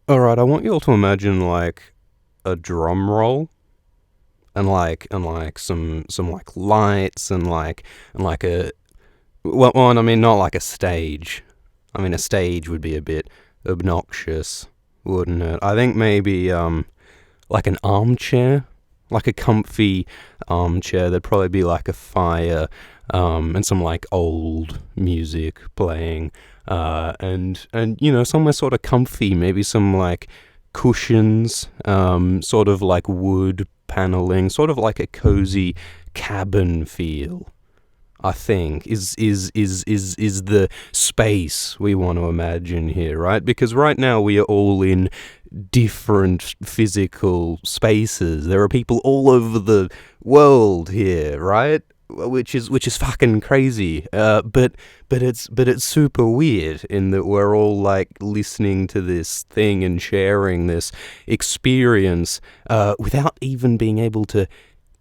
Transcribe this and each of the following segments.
Alright, I want you all to imagine, like, a drum roll and some like lights and like a I mean, not like a stage. I mean, a stage would be a bit obnoxious, wouldn't it? I think maybe like an armchair, like a comfy armchair. There'd probably be like a fire, and some like old music playing, and somewhere sort of comfy, maybe some like cushions, sort of like wood paneling, sort of like a cozy cabin feel. I think is the space we want to imagine here, right? Because right now we are all in different physical spaces. There are people all over the world here, right? Which is fucking crazy. But it's super weird in that we're all like listening to this thing and sharing this experience without even being able to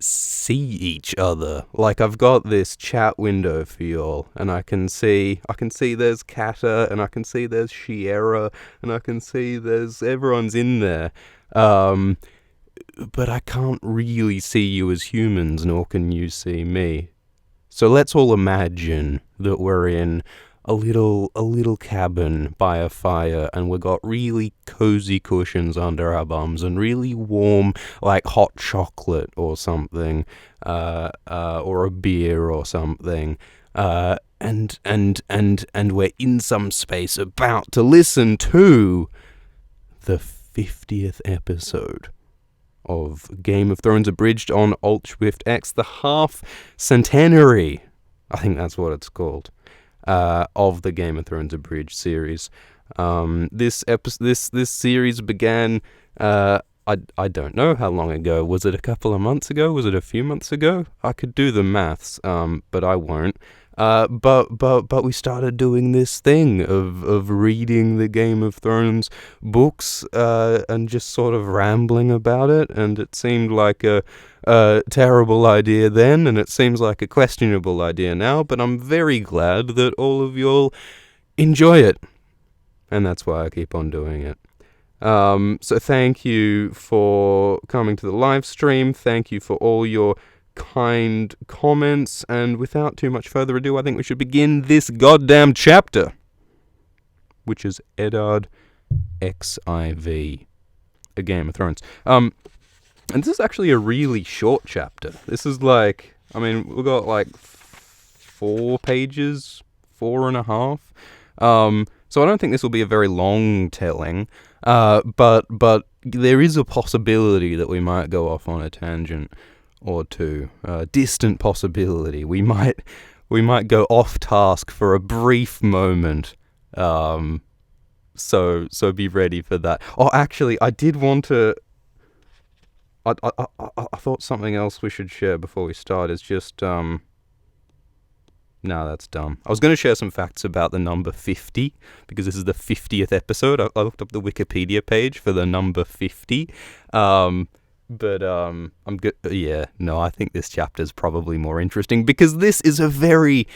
see each other. Like, I've got this chat window for y'all, and I can see there's Kata, and I can see there's Shiera, and I can see there's everyone's in there. Um, but I can't really see you as humans, nor can you see me. So let's all imagine that we're in a little cabin by a fire, and we got really cozy cushions under our bums and really warm, like hot chocolate or something, or a beer or something. And we're in some space about to listen to the 50th episode of Game of Thrones Abridged on Alt Swift X, the half centenary, I think that's what it's called, of the Game of Thrones Abridged series. This series began. I don't know how long ago. Was it a couple of months ago? Was it a few months ago? I could do the maths, but I won't. But we started doing this thing of reading the Game of Thrones books, and just sort of rambling about it, and it seemed like a terrible idea then, and it seems like a questionable idea now, but I'm very glad that all of y'all enjoy it, and that's why I keep on doing it. So thank you for coming to the live stream. Thank you for all your kind comments, and without too much further ado, I think we should begin this goddamn chapter, which is Eddard XIV, A Game of Thrones. And this is actually a really short chapter. This is like, I mean, we've got like 4 pages, 4.5. So I don't think this will be a very long telling, but there is a possibility that we might go off on a tangent or two. Distant possibility. We might go off task for a brief moment. So be ready for that. Oh, actually, I did want to. I thought something else we should share before we start is just No, that's dumb. I was going to share some facts about the number 50, because this is the 50th episode. I looked up the Wikipedia page for the number 50. I'm good. Yeah, no, I think this chapter is probably more interesting, because this is a very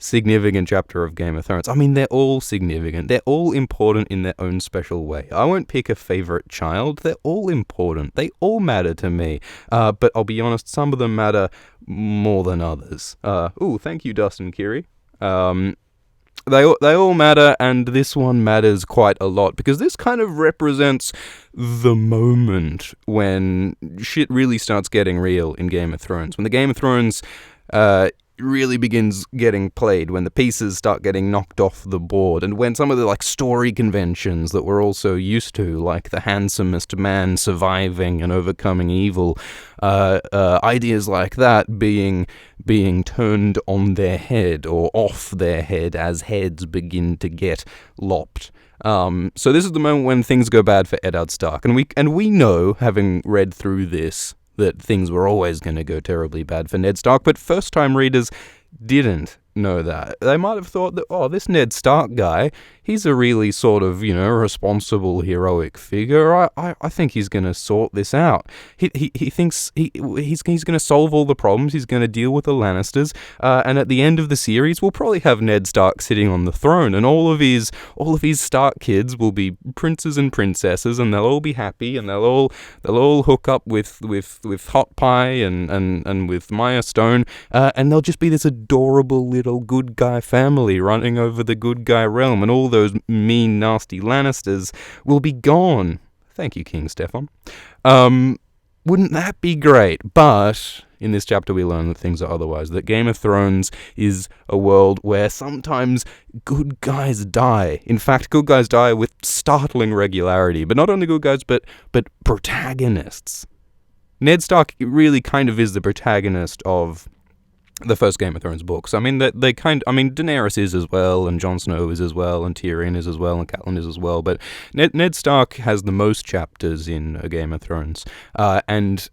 significant chapter of Game of Thrones. I mean, they're all significant. They're all important in their own special way. I won't pick a favorite child. They're all important. They all matter to me. But I'll be honest, some of them matter more than others. Thank you, Dustin Kiri. They all matter, and this one matters quite a lot, because this kind of represents the moment when shit really starts getting real in Game of Thrones. When the Game of Thrones really begins getting played, when the pieces start getting knocked off the board, and when some of the like story conventions that we're also used to, like the handsomest man surviving and overcoming evil, ideas like that being turned on their head or off their head as heads begin to get lopped. So this is the moment when things go bad for Eddard Stark, and we know, having read through this, that things were always going to go terribly bad for Ned Stark, but first-time readers didn't know that. They might have thought that, this Ned Stark guy, he's a really sort of, responsible, heroic figure. I think he's going to sort this out. He thinks he's going to solve all the problems. He's going to deal with the Lannisters. And at the end of the series, we'll probably have Ned Stark sitting on the throne, and all of his Stark kids will be princes and princesses, and they'll all be happy, and they'll all hook up with Hot Pie and with Maya Stone, and they'll just be this adorable little good guy family running over the good guy realm, and all those mean, nasty Lannisters will be gone. Thank you, King Stefan. Wouldn't that be great? But in this chapter we learn that things are otherwise, that Game of Thrones is a world where sometimes good guys die. In fact, good guys die with startling regularity, but not only good guys, but protagonists. Ned Stark really kind of is the protagonist of the first Game of Thrones books. I mean, Daenerys is as well, and Jon Snow is as well, and Tyrion is as well, and Catelyn is as well, but Ned Stark has the most chapters in a Game of Thrones, and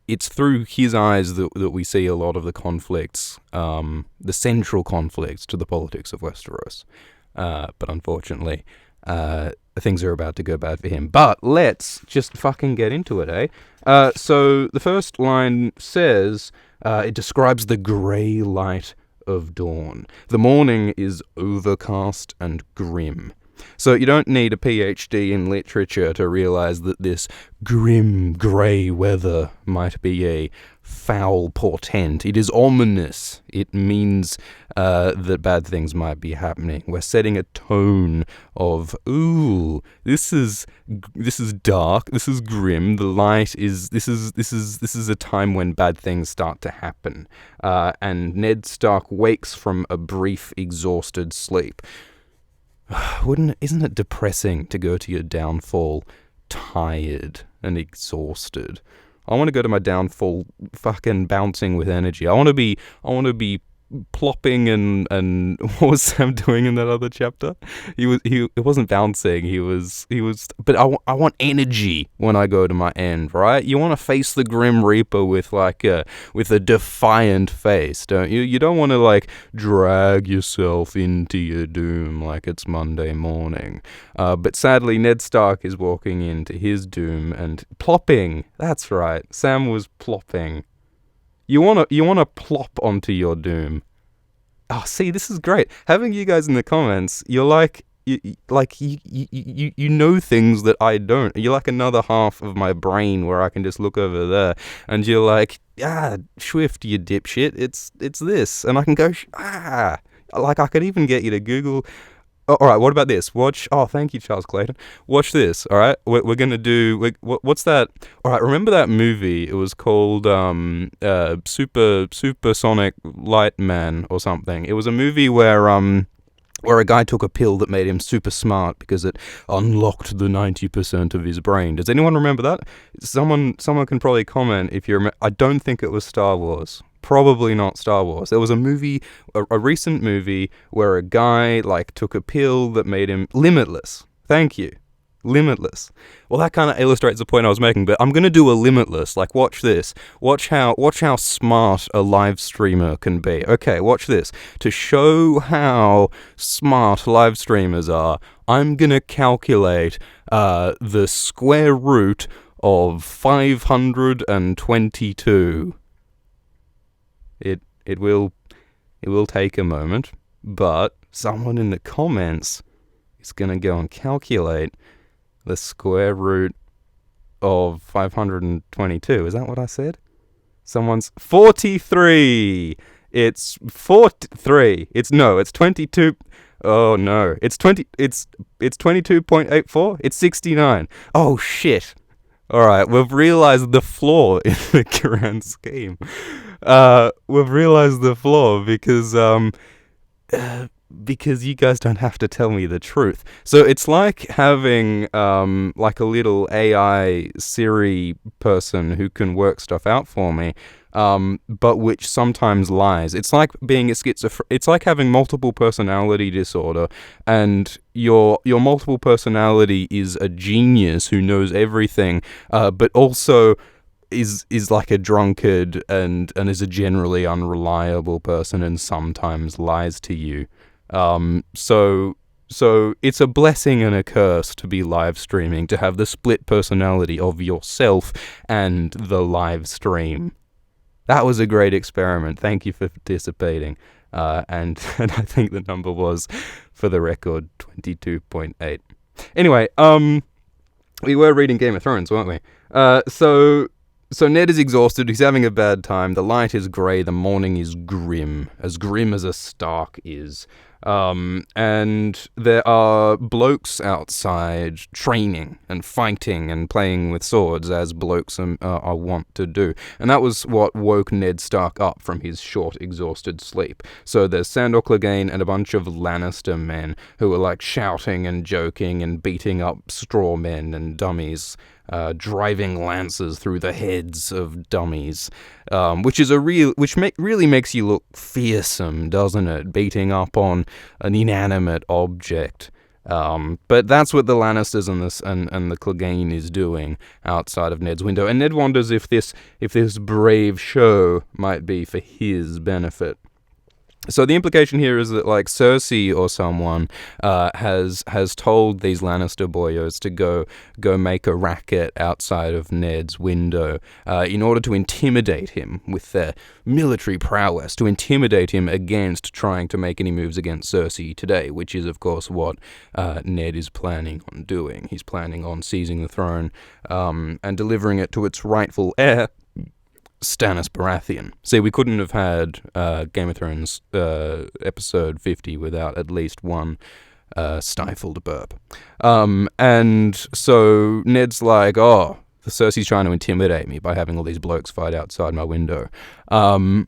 it's through his eyes that we see a lot of the conflicts, the central conflicts to the politics of Westeros. But unfortunately, things are about to go bad for him. But let's just fucking get into it, eh? So the first line says, it describes the grey light of dawn. The morning is overcast and grim. So you don't need a PhD in literature to realise that this grim grey weather might be a foul portent. It is ominous. It means that bad things might be happening. We're setting a tone of, ooh, this is dark. This is grim. The light is. This is a time when bad things start to happen. And Ned Stark wakes from a brief, exhausted sleep. Isn't it depressing to go to your downfall tired and exhausted? I want to go to my downfall fucking bouncing with energy. I want to be plopping and what was Sam doing in that other chapter? It wasn't bouncing. He was but I want energy when I go to my end, right? You want to face the Grim Reaper with a defiant face, don't you? You don't want to like drag yourself into your doom like it's Monday morning. But sadly Ned Stark is walking into his doom and plopping. That's right. Sam was plopping. You wanna plop onto your doom. Oh, see, this is great. Having you guys in the comments, you're like you know things that I don't. You're like another half of my brain where I can just look over there, and you're like, Swift, you dipshit. It's this, and I can go like I could even get you to Google. Oh, all right, what about this? Thank you, Charles Clayton. Watch this, all right? We're going to do... what's that? All right, remember that movie? It was called Supersonic Light Man or something. It was a movie where a guy took a pill that made him super smart because it unlocked the 90% of his brain. Does anyone remember that? Someone can probably comment if you remember. I don't think it was Star Wars. Probably not Star Wars. There was a movie, a recent movie, where a guy took a pill that made him limitless. Thank you. Limitless. Well, that kind of illustrates the point I was making, but I'm going to do a limitless. Watch this. Watch how smart a live streamer can be. Okay, watch this. To show how smart live streamers are, I'm going to calculate the square root of 522. It will take a moment, but someone in the comments is going to go and calculate the square root of 522. Is that what I said? Someone's 43. It's 43. It's 22. Oh no. It's 22.84. It's 69. Oh shit. All right, we've realized the flaw in the grand scheme. We've realized the flaw because you guys don't have to tell me the truth. So it's like having a little AI Siri person who can work stuff out for me, but which sometimes lies. It's like being a it's like having multiple personality disorder, and your multiple personality is a genius who knows everything, but also is like a drunkard and is a generally unreliable person and sometimes lies to you. So So it's a blessing and a curse to be live streaming, to have the split personality of yourself and the live stream. That was a great experiment. Thank you for participating. And I think the number was, for the record, 22.8. Anyway, we were reading Game of Thrones, weren't we? So Ned is exhausted, he's having a bad time, the light is grey, the morning is grim as a Stark is. And there are blokes outside training and fighting and playing with swords, as blokes are wont to do. And that was what woke Ned Stark up from his short, exhausted sleep. So there's Sandor Clegane and a bunch of Lannister men who are like shouting and joking and beating up straw men and dummies, driving lances through the heads of dummies, which really makes you look fearsome, doesn't it? Beating up on an inanimate object. But that's what the Lannisters and the Clegane is doing outside of Ned's window, and Ned wonders if this brave show might be for his benefit. So the implication here is that, like, Cersei or someone has told these Lannister boyos to go make a racket outside of Ned's window in order to intimidate him with their military prowess, to intimidate him against trying to make any moves against Cersei today, which is, of course, what Ned is planning on doing. He's planning on seizing the throne and delivering it to its rightful heir, Stannis Baratheon. See, we couldn't have had Game of Thrones episode 50 without at least one stifled burp. And so Ned's like, oh, the Cersei's trying to intimidate me by having all these blokes fight outside my window. Or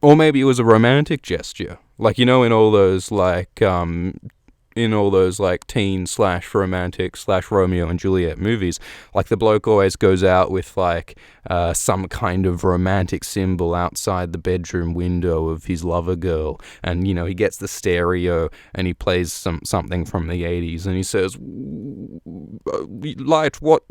maybe it was a romantic gesture. Like, you know, in all those teen/romantic/Romeo and Juliet movies, like, the bloke always goes out with some kind of romantic symbol outside the bedroom window of his lover girl, and, you know, he gets the stereo and he plays something from the 80s and he says, light, what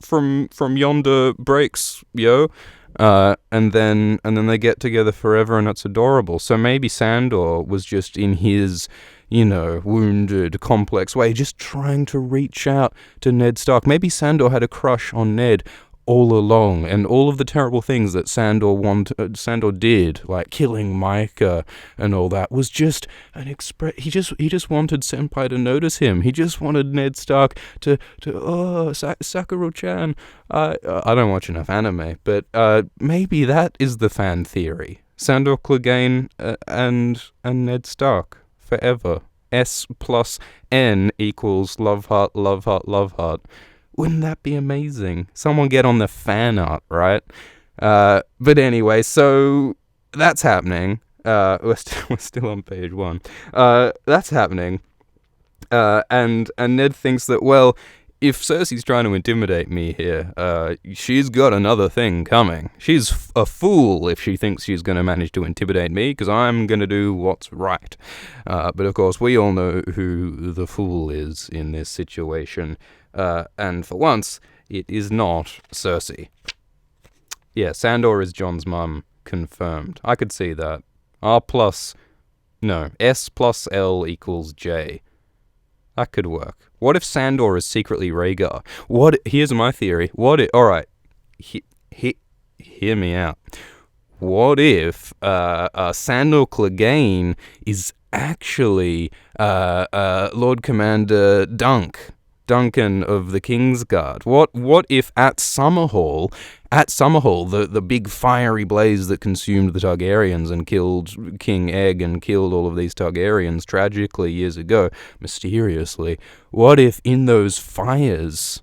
from yonder breaks, yo? And then they get together forever, and it's adorable. So maybe Sandor was just in his, you know, wounded, complex way, just trying to reach out to Ned Stark. Maybe Sandor had a crush on Ned all along, and all of the terrible things that Sandor did, like killing Micah and all that, was just an he just wanted Senpai to notice him. He just wanted Ned Stark to Sakura-chan. I don't watch enough anime, but maybe that is the fan theory. Sandor Clegane and Ned Stark forever. S plus N equals love heart, love heart, love heart. Wouldn't that be amazing? Someone get on the fan art, right? But anyway, so that's happening. We're still on page 1. That's happening. And Ned thinks that, well, if Cersei's trying to intimidate me here, she's got another thing coming. She's a fool if she thinks she's going to manage to intimidate me, because I'm going to do what's right. But of course, we all know who the fool is in this situation. And for once, it is not Cersei. Yeah, Sandor is Jon's mum, confirmed. I could see that. S plus L equals J. That could work. What if Sandor is secretly Rhaegar? Here's my theory. Alright, hear me out. What if Sandor Clegane is actually Lord Commander Duncan of the Kingsguard? What if at Summerhall, the big fiery blaze that consumed the Targaryens and killed King Egg and killed all of these Targaryens tragically years ago, mysteriously, what if in those fires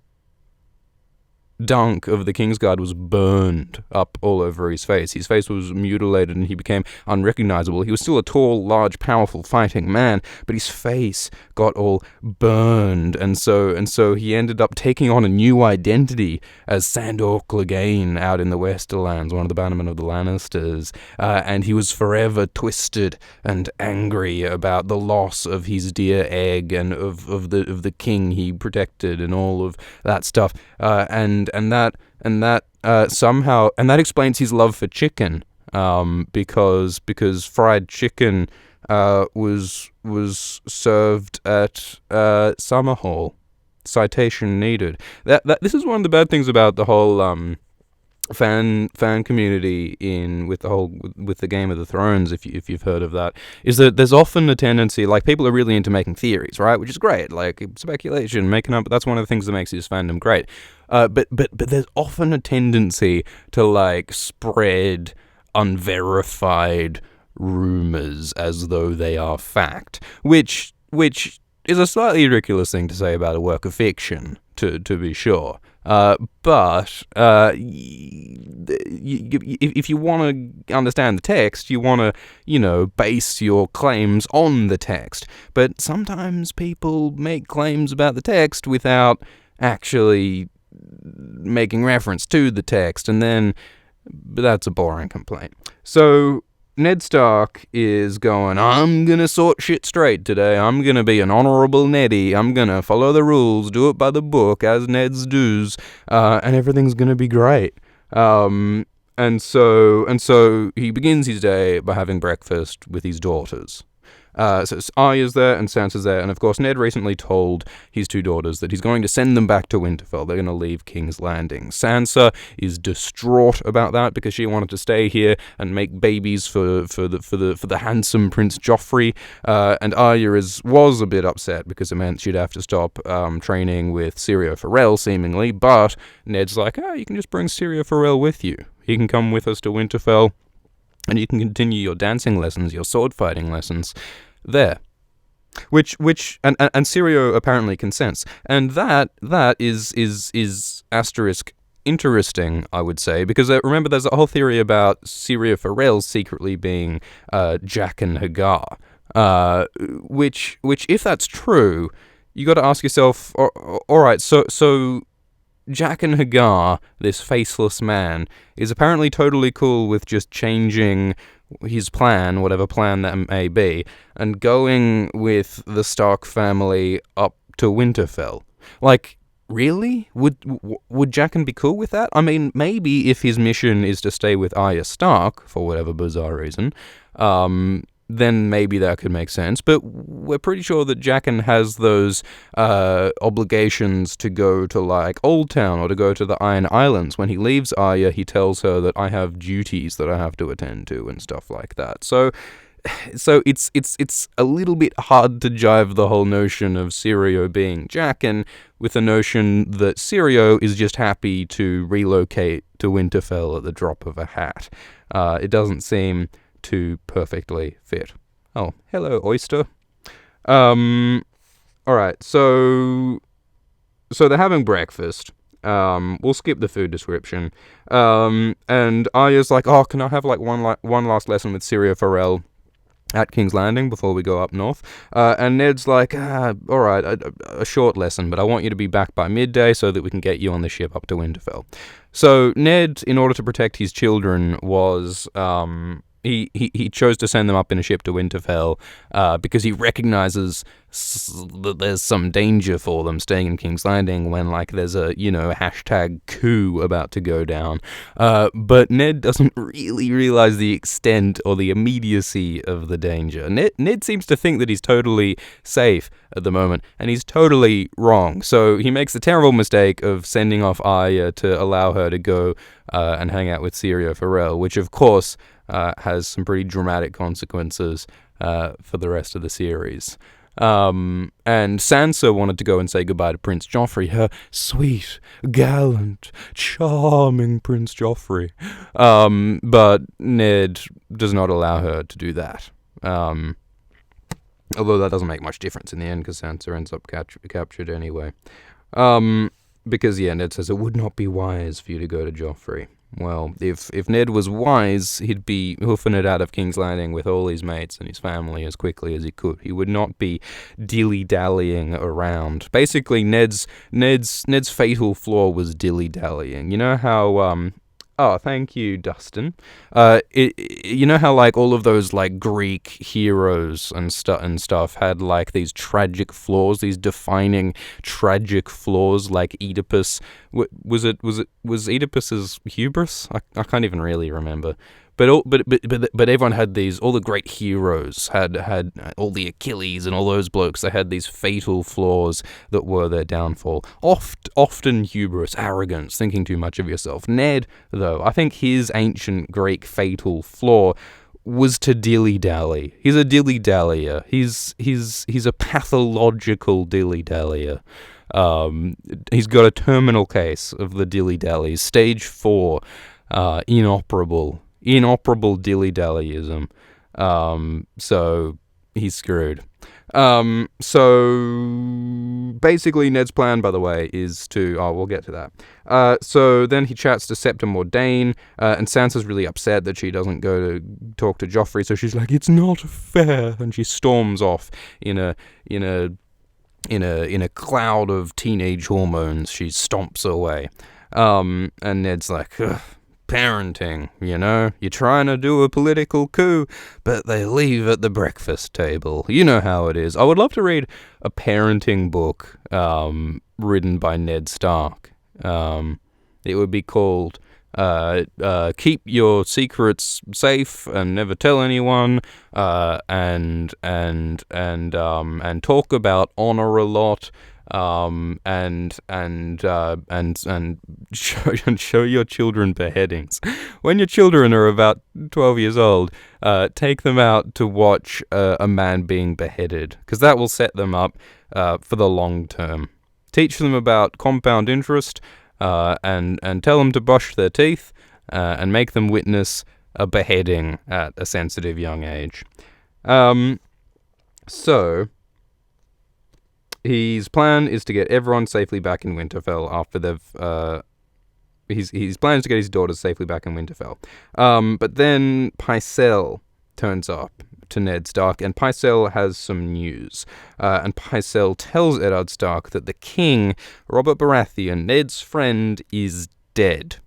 Dunk of the Kingsguard was burned up all over his face? His face was mutilated and he became unrecognizable. He was still a tall, large, powerful fighting man, but his face got all burned, and so he ended up taking on a new identity as Sandor Clegane out in the Westerlands, one of the bannermen of the Lannisters, and he was forever twisted and angry about the loss of his dear Egg and of the king he protected and all of that stuff, and that explains his love for chicken, because fried chicken was served at Summerhall. Citation needed. This is one of the bad things about the whole fan community with the Game of the Thrones, if you've heard of that, is that there's often a tendency, like, people are really into making theories, right, which is great, like speculation, making up. That's one of the things that makes this fandom great. But there's often a tendency to like spread unverified rumors as though they are fact, which is a slightly ridiculous thing to say about a work of fiction, to be sure. But if you want to understand the text, you want to, base your claims on the text. But sometimes people make claims about the text without actually making reference to the text, and then that's a boring complaint. So Ned Stark is going, I'm going to sort shit straight today. I'm going to be an honorable Neddy. I'm going to follow the rules, do it by the book, as Neds does, and everything's going to be great. And so he begins his day by having breakfast with his daughters. So Arya's there and Sansa's there, and of course Ned recently told his two daughters that he's going to send them back to Winterfell. They're going to leave King's Landing. Sansa is distraught about that because she wanted to stay here and make babies for the handsome Prince Joffrey, and Arya was a bit upset because it meant she'd have to stop training with Syrio Forel, seemingly. But Ned's like, you can just bring Syrio Forel with you. He can come with us to Winterfell, and you can continue your dancing lessons, your sword fighting lessons there. Which and Syrio apparently consents. And that is asterisk interesting, I would say, because remember there's a whole theory about Syrio Forel secretly being Jaqen H'ghar, which if that's true, you got to ask yourself, all right, so Jaqen H'ghar, this faceless man, is apparently totally cool with just changing his plan, whatever plan that may be, and going with the Stark family up to Winterfell. Like, really? Would Jaqen be cool with that? I mean, maybe if his mission is to stay with Arya Stark, for whatever bizarre reason, then maybe that could make sense. But we're pretty sure that Jaqen has those obligations to go to, like, Old Town or to go to the Iron Islands. When he leaves Arya, he tells her that I have duties that I have to attend to and stuff like that. So it's a little bit hard to jive the whole notion of Syrio being Jaqen with the notion that Syrio is just happy to relocate to Winterfell at the drop of a hat. It doesn't seem to perfectly fit. Oh, hello, oyster. Alright, so they're having breakfast. We'll skip the food description. And Arya's like, can I have like one last lesson with Syrio Forel at King's Landing before we go up north? And Ned's like, alright, a short lesson, but I want you to be back by midday so that we can get you on the ship up to Winterfell. So Ned, in order to protect his children, was He chose to send them up in a ship to Winterfell because he recognizes that there's some danger for them staying in King's Landing when, like, there's a, hashtag coup about to go down. But Ned doesn't really realize the extent or the immediacy of the danger. Ned seems to think that he's totally safe at the moment, and he's totally wrong. So he makes the terrible mistake of sending off Arya to allow her to go and hang out with Syrio Forel, which, of course, has some pretty dramatic consequences for the rest of the series. And Sansa wanted to go and say goodbye to Prince Joffrey, her sweet, gallant, charming Prince Joffrey. But Ned does not allow her to do that. Although that doesn't make much difference in the end, because Sansa ends up captured anyway. Because, Ned says it would not be wise for you to go to Joffrey. Well, if Ned was wise, he'd be hoofing it out of King's Landing with all his mates and his family as quickly as he could. He would not be dilly-dallying around. Basically, Ned's fatal flaw was dilly-dallying. You know how oh, thank you, Dustin. You know how, like, all of those, like, Greek heroes and stuff had, like, these tragic flaws, these defining tragic flaws, like Oedipus. Was Oedipus's hubris? I can't even really remember. But everyone had these, all the great heroes had all the Achilles and all those blokes, they had these fatal flaws that were their downfall. Often hubris, arrogance, thinking too much of yourself. Ned, though, I think his ancient Greek fatal flaw was to dilly-dally. He's a dilly-dallyer. He's a pathological dilly-dallyer. He's got a terminal case of the dilly-dallies. Stage 4, inoperable dilly-dallyism. So he's screwed. So basically Ned's plan, by the way, is to... Oh, we'll get to that. So then he chats to Septa Mordain, and Sansa's really upset that she doesn't go to talk to Joffrey, so she's like, it's not fair, and she storms off in a cloud of teenage hormones. She stomps away. And Ned's like, ugh, parenting, you know? You're trying to do a political coup, but they leave at the breakfast table. You know how it is. I would love to read a parenting book written by Ned Stark. It would be called Keep Your Secrets Safe and Never Tell Anyone, and talk about honor a lot. And show your children beheadings. When your children are about 12 years old, take them out to watch a man being beheaded, because that will set them up for the long term. Teach them about compound interest, and tell them to brush their teeth, and make them witness a beheading at a sensitive young age. So his plan is to get everyone safely back in Winterfell after they've... His plan is to get his daughters safely back in Winterfell. But then Pycelle turns up to Ned Stark, and Pycelle has some news. And Pycelle tells Eddard Stark that the king, Robert Baratheon, Ned's friend, is dead.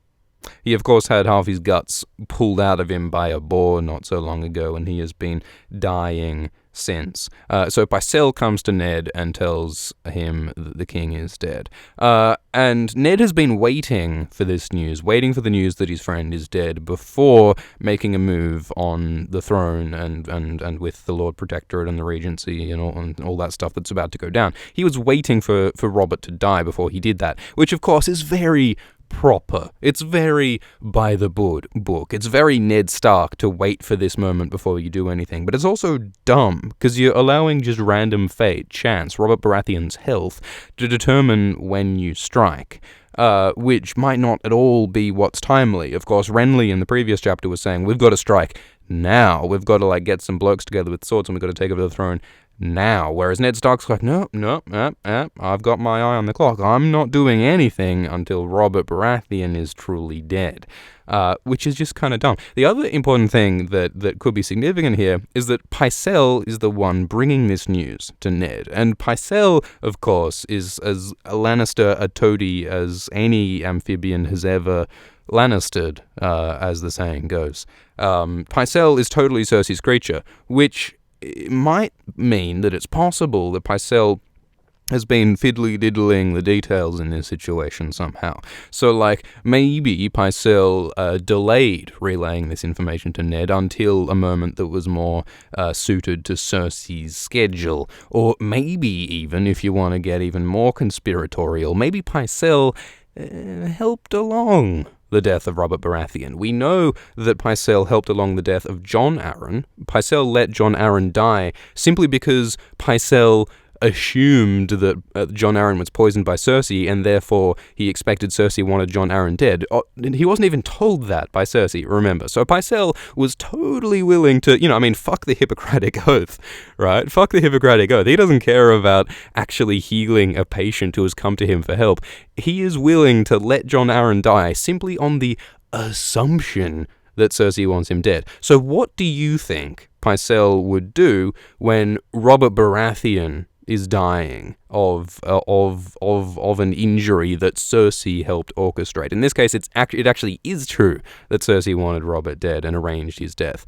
He, of course, had half his guts pulled out of him by a boar not so long ago, and he has been dying since. So Pycelle comes to Ned and tells him that the king is dead. And Ned has been waiting for this news, waiting for the news that his friend is dead before making a move on the throne and with the Lord Protectorate and the Regency and all that stuff that's about to go down. He was waiting for Robert to die before he did that, which of course is very proper. It's very by the book. It's very Ned Stark to wait for this moment before you do anything. But it's also dumb, because you're allowing just random fate, chance, Robert Baratheon's health, to determine when you strike. Which might not at all be what's timely. Of course, Renly in the previous chapter was saying, we've got to strike now. We've got to get some blokes together with swords, and we've got to take over the throne now. Whereas Ned Stark's like, no, I've got my eye on the clock. I'm not doing anything until Robert Baratheon is truly dead. Which is just kind of dumb. The other important thing that could be significant here is that Pycelle is the one bringing this news to Ned. And Pycelle, of course, is as a Lannister, a toady as any amphibian has ever Lannistered, as the saying goes. Pycelle is totally Cersei's creature, which might mean that it's possible that Pycelle has been fiddly-diddling the details in this situation somehow. So, maybe Pycelle delayed relaying this information to Ned until a moment that was more suited to Cersei's schedule. Or maybe even, if you want to get even more conspiratorial, maybe Pycelle helped along the death of Robert Baratheon. We know that Pycelle helped along the death of Jon Arryn. Pycelle let Jon Arryn die simply because Pycelle assumed that Jon Arryn was poisoned by Cersei, and therefore he expected Cersei wanted Jon Arryn dead. He wasn't even told that by Cersei, remember. So Pycelle was totally willing to, fuck the Hippocratic Oath, right? Fuck the Hippocratic Oath. He doesn't care about actually healing a patient who has come to him for help. He is willing to let Jon Arryn die simply on the assumption that Cersei wants him dead. So what do you think Pycelle would do when Robert Baratheon is dying of an injury that Cersei helped orchestrate? In this case, it actually is true that Cersei wanted Robert dead and arranged his death.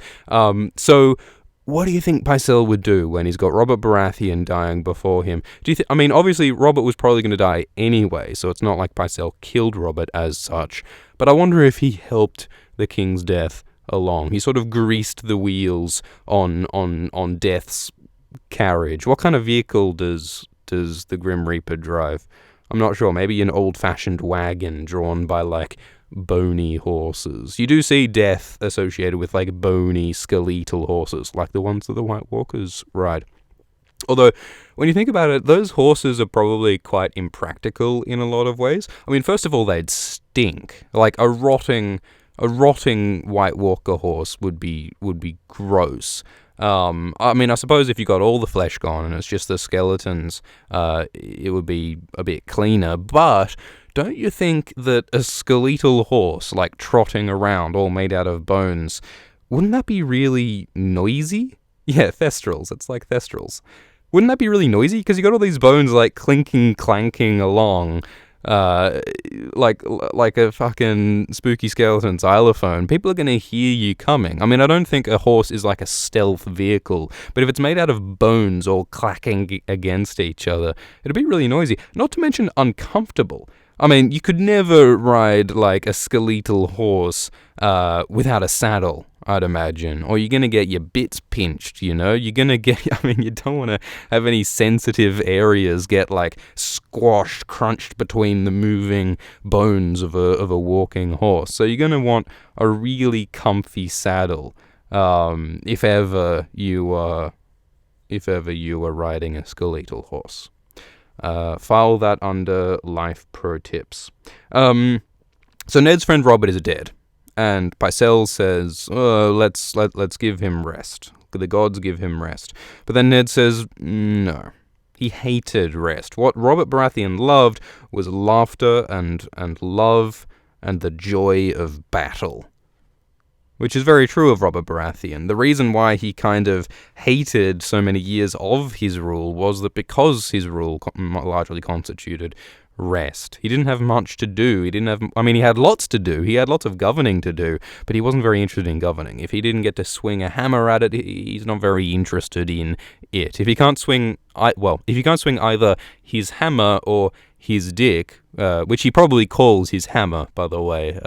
So what do you think Pycelle would do when he's got Robert Baratheon dying before him? Obviously Robert was probably going to die anyway, so it's not like Pycelle killed Robert as such. But I wonder if he helped the king's death along. He sort of greased the wheels on Death's carriage. What kind of vehicle does the Grim Reaper drive? I'm not sure. Maybe an old-fashioned wagon drawn by, like, bony horses. You do see Death associated with, like, bony, skeletal horses, like the ones that the White Walkers ride. Although, when you think about it, those horses are probably quite impractical in a lot of ways. I mean, first of all, they'd stink. Like, a rotting White Walker horse would be gross. I mean, I suppose if you got all the flesh gone and it's just the skeletons, it would be a bit cleaner. But don't you think that a skeletal horse, like trotting around, all made out of bones, wouldn't that be really noisy? Yeah, thestrals. It's like thestrals. Wouldn't that be really noisy? Because you got all these bones, like, clinking, clanking along, like a fucking spooky skeleton xylophone. People are going to hear you coming. I mean, I don't think a horse is like a stealth vehicle, but if it's made out of bones all clacking against each other, it'd be really noisy. Not to mention uncomfortable. I mean, you could never ride, like, a skeletal horse without a saddle, I'd imagine. Or you're going to get your bits pinched, you know? You're going to get, I mean, you don't want to have any sensitive areas get, like, squashed, crunched between the moving bones of a walking horse. So you're going to want a really comfy saddle if ever you are riding a skeletal horse. File that under life pro tips. So Ned's friend Robert is dead, and Pycelle says, let's give him rest. The gods give him rest. But then Ned says, no. He hated rest. What Robert Baratheon loved was laughter and love and the joy of battle. Which is very true of Robert Baratheon. The reason why he kind of hated so many years of his rule was that because his rule largely constituted rest. He didn't have much to do. He had lots to do. He had lots of governing to do, but he wasn't very interested in governing. If he didn't get to swing a hammer at it, he's not very interested in it. If he can't swing either his hammer or his dick, which he probably calls his hammer, by the way.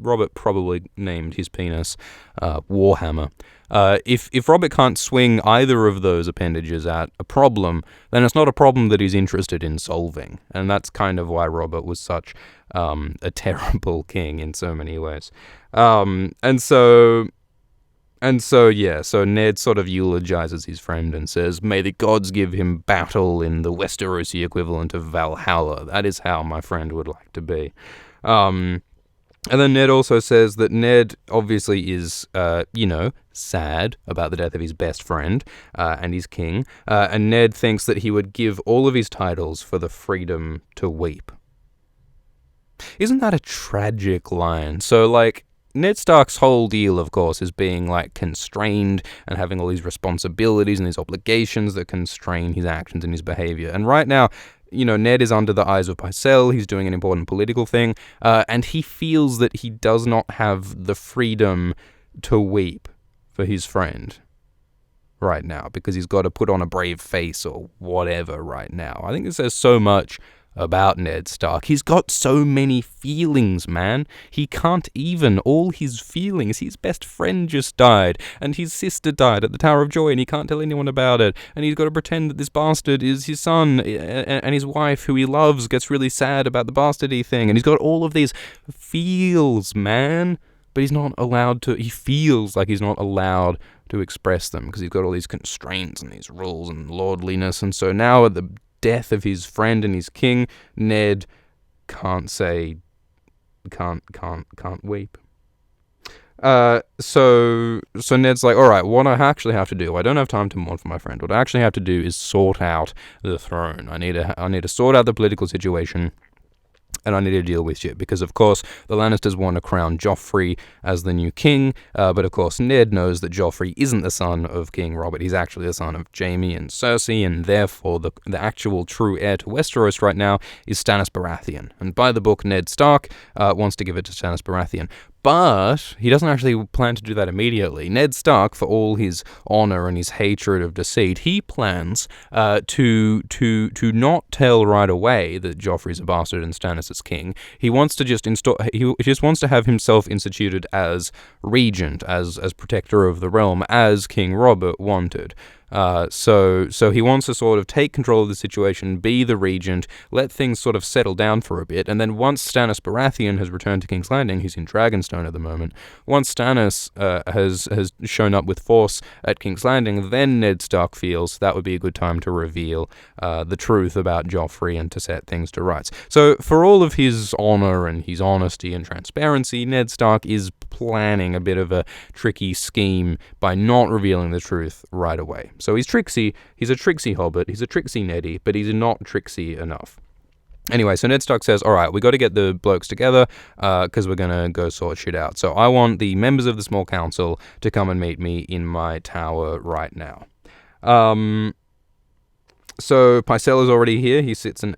Robert probably named his penis Warhammer. If Robert can't swing either of those appendages at a problem, then it's not a problem that he's interested in solving. And that's kind of why Robert was such a terrible king in so many ways. So Ned sort of eulogizes his friend and says, may the gods give him battle in the Westerosi equivalent of Valhalla. That is how my friend would like to be. And then Ned also says that Ned obviously is, sad about the death of his best friend and his king. And Ned thinks that he would give all of his titles for the freedom to weep. Isn't that a tragic line? So, like, Ned Stark's whole deal, of course, is being, like, constrained and having all these responsibilities and these obligations that constrain his actions and his behavior. And right now, Ned is under the eyes of Pycelle. He's doing an important political thing, and he feels that he does not have the freedom to weep for his friend right now because he's got to put on a brave face or whatever right now. I think it says so much about Ned Stark. He's got so many feelings, man. He can't even all his feelings. His best friend just died, and his sister died at the Tower of Joy, and he can't tell anyone about it, and he's got to pretend that this bastard is his son, and his wife, who he loves, gets really sad about the bastardy thing, and he's got all of these feels, man, but he's not allowed to, he feels like he's not allowed to express them, because he's got all these constraints and these rules and lordliness, and so now at the death of his friend and his king, Ned can't weep. So Ned's like, all right, what I actually have to do, I don't have time to mourn for my friend. What I actually have to do is sort out the throne. I need to sort out the political situation, and I need to deal with shit, because of course the Lannisters want to crown Joffrey as the new king, but of course Ned knows that Joffrey isn't the son of King Robert, he's actually the son of Jaime and Cersei, and therefore the actual true heir to Westeros right now is Stannis Baratheon, and by the book Ned Stark wants to give it to Stannis Baratheon. But he doesn't actually plan to do that immediately. Ned Stark, for all his honor and his hatred of deceit, he plans to not tell right away that Joffrey's a bastard and Stannis is king. He wants to just he just wants to have himself instituted as regent, as protector of the realm, as King Robert wanted. So he wants to sort of take control of the situation, be the regent, let things sort of settle down for a bit, and then once Stannis Baratheon has returned to King's Landing, he's in Dragonstone at the moment, once Stannis has shown up with force at King's Landing, then Ned Stark feels that would be a good time to reveal the truth about Joffrey and to set things to rights. So for all of his honor and his honesty and transparency, Ned Stark is planning a bit of a tricky scheme by not revealing the truth right away. So he's tricksy, he's a tricksy hobbit, he's a tricksy Neddy, but he's not tricksy enough. Anyway, so Ned Stark says, all right, we got to get the blokes together because we're going to go sort shit out. So I want the members of the small council to come and meet me in my tower right now. So Pycella's already here. He sits and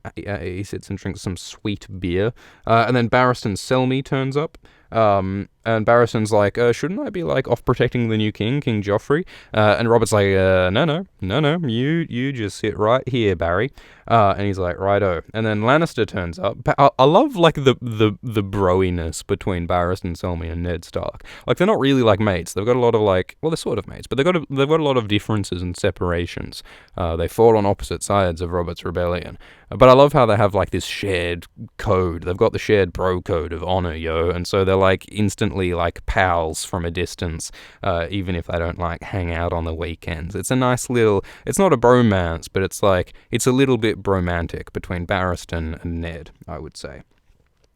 drinks some sweet beer. And then Barristan Selmy turns up. And Barristan's like, shouldn't I be like off protecting the new king, King Joffrey? And Robert's like, no, you just sit right here, Barry. And he's like, righto. And then Lannister turns up. I love like the broiness between Barristan Selmy and Ned Stark. Like they're not really like mates. They've got a lot of like, well, they're sort of mates, but they've got a lot of differences and separations. They fought on opposite sides of Robert's rebellion. But I love how they have like this shared code. They've got the shared bro code of honor, yo. And so they're like instantly like pals from a distance, even if they don't like hang out on the weekends. It's a nice little, it's not a bromance, but it's like, it's a little bit bromantic between Barristan and Ned, I would say.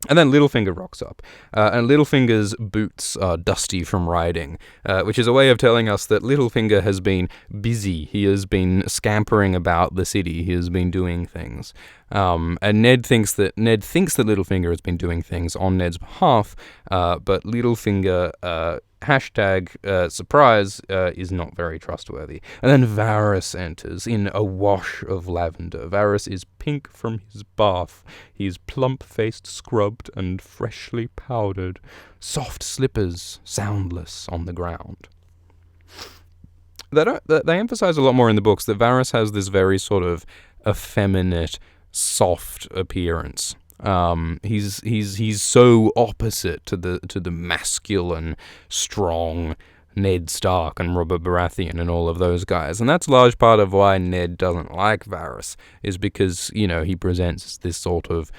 And then Littlefinger rocks up, and Littlefinger's boots are dusty from riding, which is a way of telling us that Littlefinger has been busy. He has been scampering about the city. He has been doing things. And Ned thinks that Littlefinger has been doing things on Ned's behalf, but Littlefinger surprise is not very trustworthy. And then Varys enters in a wash of lavender. Varys is pink from his bath. He's plump-faced, scrubbed, and freshly powdered. Soft slippers, soundless on the ground. They emphasize a lot more in the books that Varys has this very sort of effeminate, soft appearance. He's so opposite to the masculine, strong Ned Stark and Robert Baratheon and all of those guys, and that's a large part of why Ned doesn't like Varys, is because, he presents this sort of,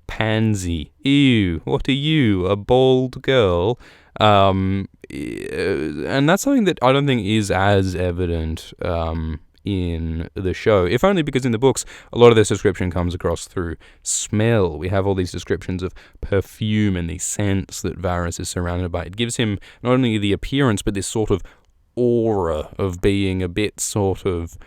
pansy. Ew, what are you, a bald girl? And that's something that I don't think is as evident, in the show, if only because in the books a lot of this description comes across through smell. We have all these descriptions of perfume and the scents that Varys is surrounded by. It gives him not only the appearance but this sort of aura of being a bit sort of,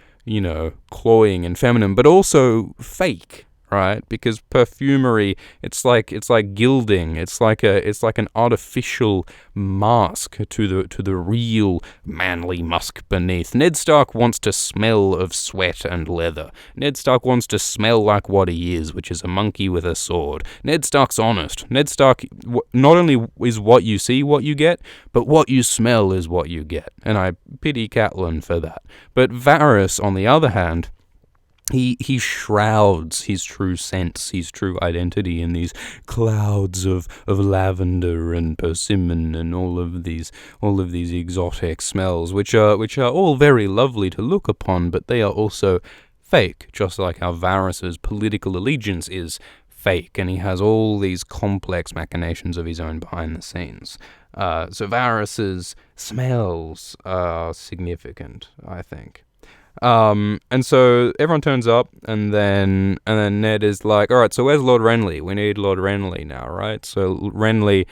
cloying and feminine, but also fake, right? Because perfumery, it's like gilding. It's like an artificial mask to the real manly musk beneath. Ned Stark wants to smell of sweat and leather. Ned Stark wants to smell like what he is, which is a monkey with a sword. Ned Stark's honest. Ned Stark not only is what you see what you get, but what you smell is what you get. And I pity Catelyn for that. But Varys, on the other hand, He shrouds his true sense, his true identity in these clouds of lavender and persimmon and all of these exotic smells, which are all very lovely to look upon, but they are also fake, just like how Varys's political allegiance is fake, and he has all these complex machinations of his own behind the scenes. So Varys's smells are significant, I think. And so everyone turns up, and then Ned is like, all right, so where's Lord Renly? We need Lord Renly now, right? So Renly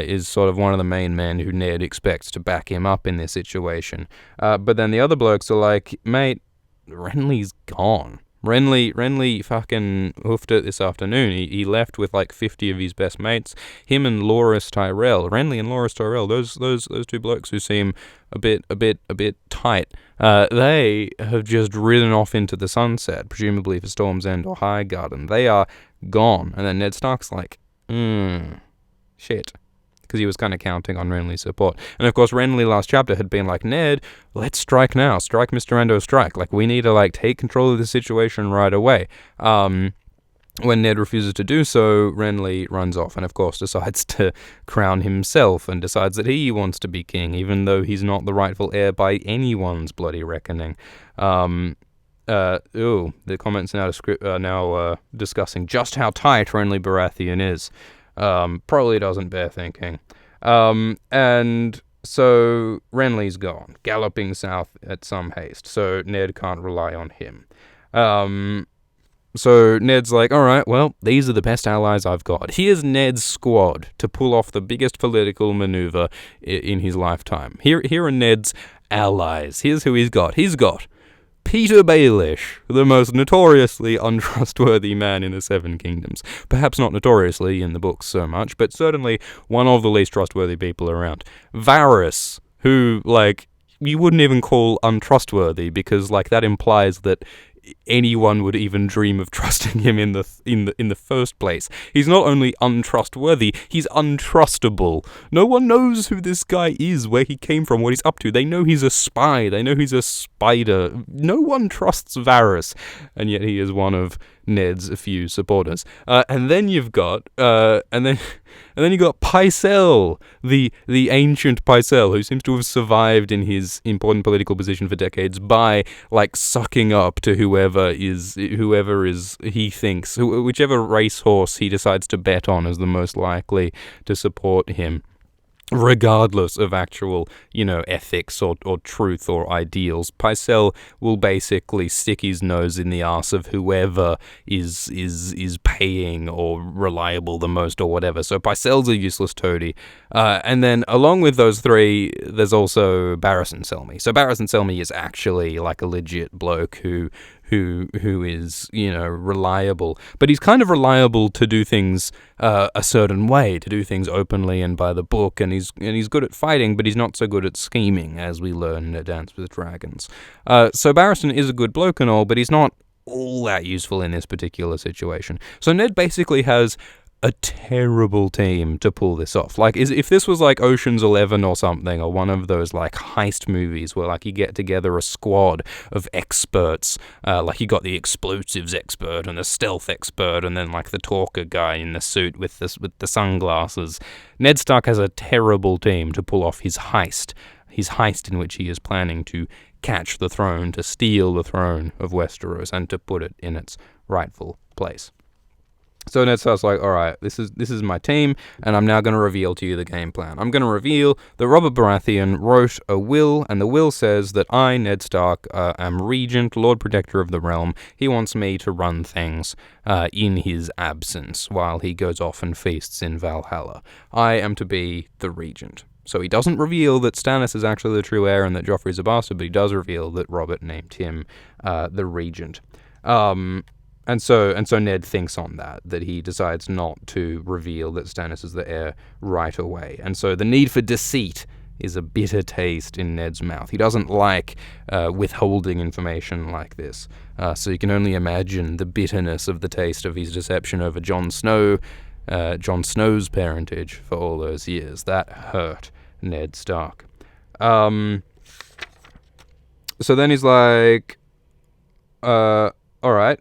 is sort of one of the main men who Ned expects to back him up in this situation. But then the other blokes are like, mate, Renly's gone. Renly fucking hoofed it this afternoon. He left with like 50 of his best mates. Him and Loras Tyrell. Renly and Loras Tyrell. Those two blokes who seem a bit tight. They have just ridden off into the sunset, presumably for Storm's End or Highgarden. They are gone. And then Ned Stark's like, shit. because he was kind of counting on Renly's support. And of course, Renly last chapter had been like, Ned, let's strike now. Strike, Mr. Endo, strike. Like, we need to, like, take control of the situation right away. When Ned refuses to do so, Renly runs off and, of course, decides to crown himself and decides that he wants to be king, even though he's not the rightful heir by anyone's bloody reckoning. The comments are now discussing just how tight Renly Baratheon is. Probably doesn't bear thinking. And so Renly's gone, galloping south at some haste, so Ned can't rely on him. So Ned's like, all right, well, these are the best allies I've got. Here's Ned's squad to pull off the biggest political maneuver in his lifetime. Here are Ned's allies. Here's who he's got. He's got Peter Baelish, the most notoriously untrustworthy man in the Seven Kingdoms. Perhaps not notoriously in the books so much, but certainly one of the least trustworthy people around. Varys, who, like, you wouldn't even call untrustworthy, because, like, that implies that anyone would even dream of trusting him in the first place. He's not only untrustworthy, he's untrustable. No one knows who this guy is, where he came from, what he's up to. They know he's a spy. They know he's a spider. No one trusts Varys, and yet he is one of Ned's few supporters. And then you've got Pycelle, the ancient Pycelle, who seems to have survived in his important political position for decades by, like, sucking up to whoever is he thinks, whichever racehorse he decides to bet on as the most likely to support him, regardless of actual, ethics or truth or ideals. Pycelle will basically stick his nose in the arse of whoever is paying or reliable the most or whatever. So Pycelle's a useless toady. And then along with those three, there's also Barristan Selmy. So Barristan Selmy is actually like a legit bloke who is, reliable. But he's kind of reliable to do things a certain way, to do things openly and by the book, and he's good at fighting, but he's not so good at scheming, as we learn in A Dance with Dragons. So Barristan is a good bloke and all, but he's not all that useful in this particular situation. So Ned basically has a terrible team to pull this off. Like, if this was like Ocean's 11 or something, or one of those like heist movies where like you get together a squad of experts, like you got the explosives expert and the stealth expert, and then like the talker guy in the suit with the sunglasses. Ned Stark has a terrible team to pull off his heist in which he is planning to catch the throne, to steal the throne of Westeros, and to put it in its rightful place. So Ned Stark's like, all right, this is my team, and I'm now going to reveal to you the game plan. I'm going to reveal that Robert Baratheon wrote a will, and the will says that I, Ned Stark, am Regent, Lord Protector of the Realm. He wants me to run things in his absence while he goes off and feasts in Valhalla. I am to be the Regent. So he doesn't reveal that Stannis is actually the true heir and that Joffrey's a bastard, but he does reveal that Robert named him the Regent. And so Ned thinks on that he decides not to reveal that Stannis is the heir right away. And so the need for deceit is a bitter taste in Ned's mouth. He doesn't like withholding information like this. So you can only imagine the bitterness of the taste of his deception over Jon Snow's parentage for all those years. That hurt Ned Stark. So then he's like, all right.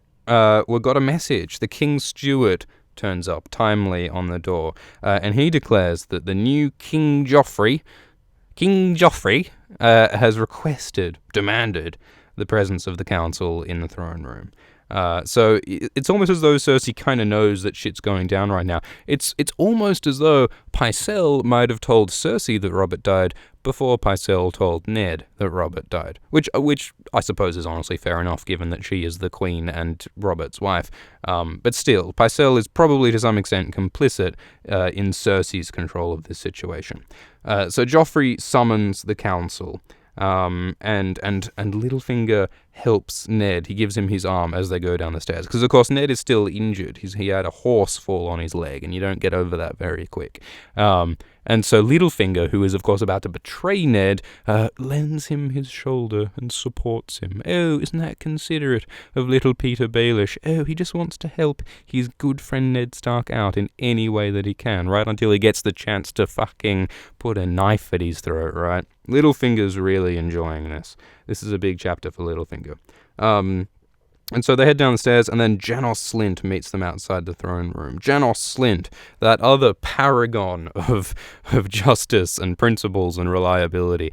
We've got a message. The King's Steward turns up timely on the door, and he declares that the new King Joffrey, has demanded the presence of the council in the throne room. So it's almost as though Cersei kind of knows that shit's going down right now. It's almost as though Pycelle might have told Cersei that Robert died before Pycelle told Ned that Robert died, which I suppose is honestly fair enough, given that she is the queen and Robert's wife. But still, Pycelle is probably to some extent complicit in Cersei's control of this situation. So Joffrey summons the council. And Littlefinger helps Ned. He gives him his arm as they go down the stairs, because of course Ned is still injured. He had a horse fall on his leg, and you don't get over that very quick. And so Littlefinger, who is of course about to betray Ned, lends him his shoulder and supports him. Oh, isn't that considerate of little Peter Baelish? Oh, he just wants to help his good friend Ned Stark out in any way that he can, right until he gets the chance to fucking put a knife at his throat, right? Littlefinger's really enjoying this. This is a big chapter for Littlefinger. And so they head down the stairs, and then Janos Slynt meets them outside the throne room. Janos Slynt, that other paragon of justice and principles and reliability.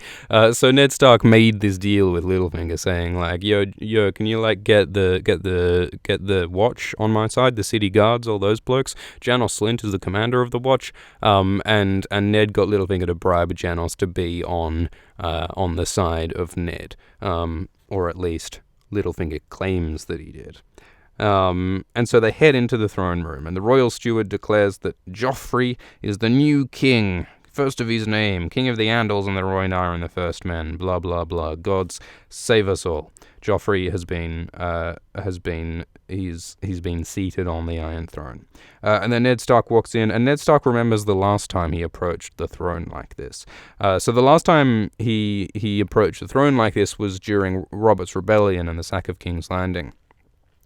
So Ned Stark made this deal with Littlefinger, saying like, "Yo, can you like get the watch on my side, the city guards, all those blokes? Janos Slynt is the commander of the watch." And Ned got Littlefinger to bribe Janos to be on the side of Ned, or at least Littlefinger claims that he did. And so they head into the throne room, and the royal steward declares that Joffrey is the new king, first of his name, king of the Andals and the Rhoynar and the First Men, blah, blah, blah. Gods save us all. Joffrey he's been seated on the Iron Throne. And then Ned Stark walks in, and Ned Stark remembers the last time he approached the throne like this. So the last time he approached the throne like this was during Robert's Rebellion and the sack of King's Landing,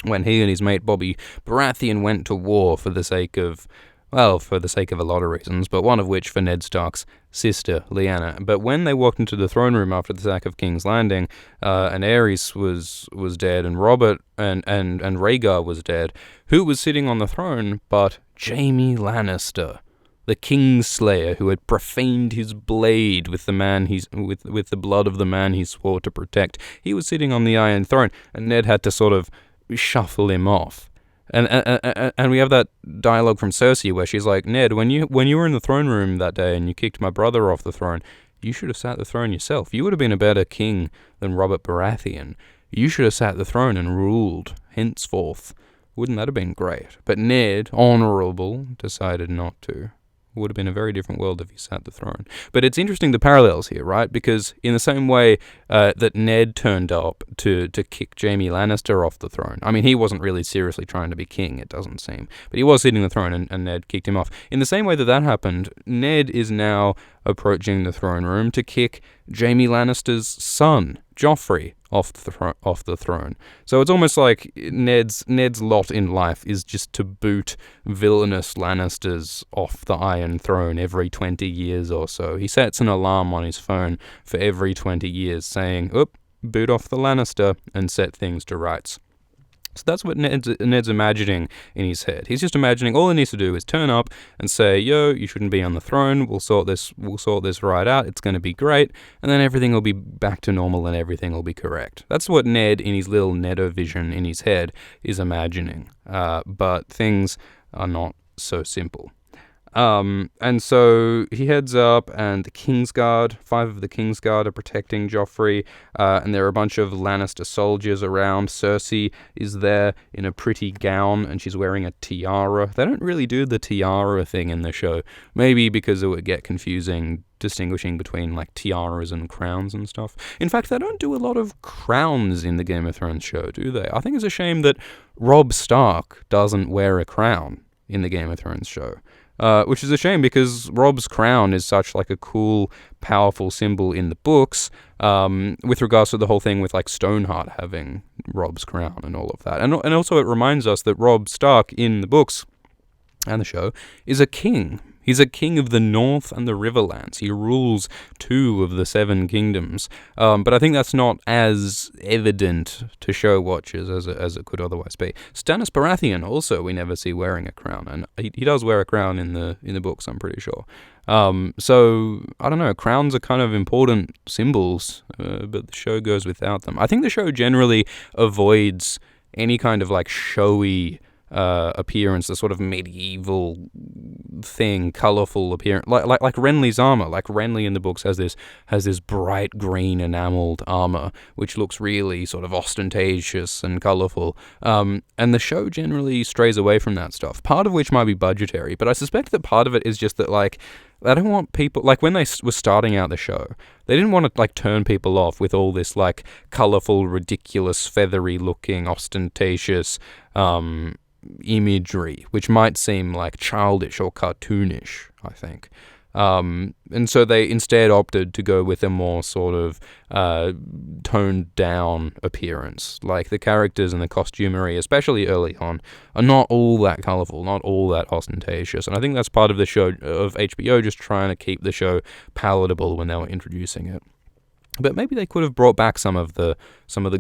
when he and his mate Bobby Baratheon went to war for the sake of a lot of reasons, but one of which for Ned Stark's sister, Lyanna. But when they walked into the throne room after the sack of King's Landing, and Aerys was dead, and Robert and Rhaegar was dead, who was sitting on the throne but Jaime Lannister, the Kingslayer who had profaned his blade with with the blood of the man he swore to protect. He was sitting on the Iron Throne, and Ned had to sort of shuffle him off. And we have that dialogue from Cersei where she's like, "Ned, when you were in the throne room that day and you kicked my brother off the throne, you should have sat the throne yourself. You would have been a better king than Robert Baratheon. You should have sat the throne and ruled henceforth. Wouldn't that have been great?" But Ned, honourable, decided not to. Would have been a very different world if he sat the throne. But it's interesting the parallels here, right? Because in the same way that Ned turned up to kick Jaime Lannister off the throne, I mean, he wasn't really seriously trying to be king, it doesn't seem, but he was sitting the throne, and Ned kicked him off. In the same way that happened, Ned is now approaching the throne room to kick Jaime Lannister's son, Joffrey, off the throne. So it's almost like Ned's lot in life is just to boot villainous Lannisters off the Iron Throne every 20 years or so. He sets an alarm on his phone for every 20 years saying, "Oop, boot off the Lannister," and set things to rights. So that's what Ned's imagining in his head. He's just imagining all he needs to do is turn up and say, "Yo, you shouldn't be on the throne. We'll sort this right out. It's going to be great." And then everything will be back to normal and everything will be correct. That's what Ned, in his little Nedovision in his head, is imagining. But things are not so simple. And so he heads up, and the Kingsguard, 5 of the Kingsguard are protecting Joffrey, and there are a bunch of Lannister soldiers around. Cersei is there in a pretty gown, and she's wearing a tiara. They don't really do the tiara thing in the show, maybe because it would get confusing distinguishing between like tiaras and crowns and stuff. In fact, they don't do a lot of crowns in the Game of Thrones show, do they? I think it's a shame that Robb Stark doesn't wear a crown in the Game of Thrones show. Which is a shame because Robb's crown is such like a cool, powerful symbol in the books, with regards to the whole thing with like Stoneheart having Robb's crown and all of that. And also it reminds us that Robb Stark in the books and the show is a king. He's a king of the North and the Riverlands. He rules 2 of the 7 kingdoms. But I think that's not as evident to show watchers as it could otherwise be. Stannis Baratheon also we never see wearing a crown, and he does wear a crown in the books, I'm pretty sure. So I don't know. Crowns are kind of important symbols, but the show goes without them. I think the show generally avoids any kind of like showy appearance, the sort of medieval thing, colourful appearance, like Renly's armour. Like Renly in the books has this bright green enamelled armour, which looks really sort of ostentatious and colourful. And the show generally strays away from that stuff. Part of which might be budgetary, but I suspect that part of it is just that like I don't want people, like when they were starting out the show, they didn't want to like turn people off with all this like colourful, ridiculous, feathery looking, ostentatious imagery, which might seem like childish or cartoonish, I think. And so they instead opted to go with a more sort of toned down appearance. Like the characters and the costumery, especially early on, are not all that colourful, not all that ostentatious. And I think that's part of the show, of HBO just trying to keep the show palatable when they were introducing it. But maybe they could have brought back some of the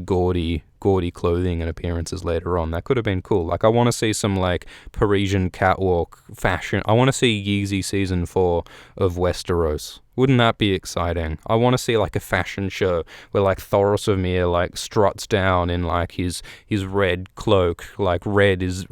gaudy clothing and appearances later on. That could have been cool. Like, I want to see some, like, Parisian catwalk fashion. I want to see Yeezy Season 4 of Westeros. Wouldn't that be exciting? I want to see, like, a fashion show where, like, Thoros of Myr, like, struts down in, like, his red cloak. Like, red is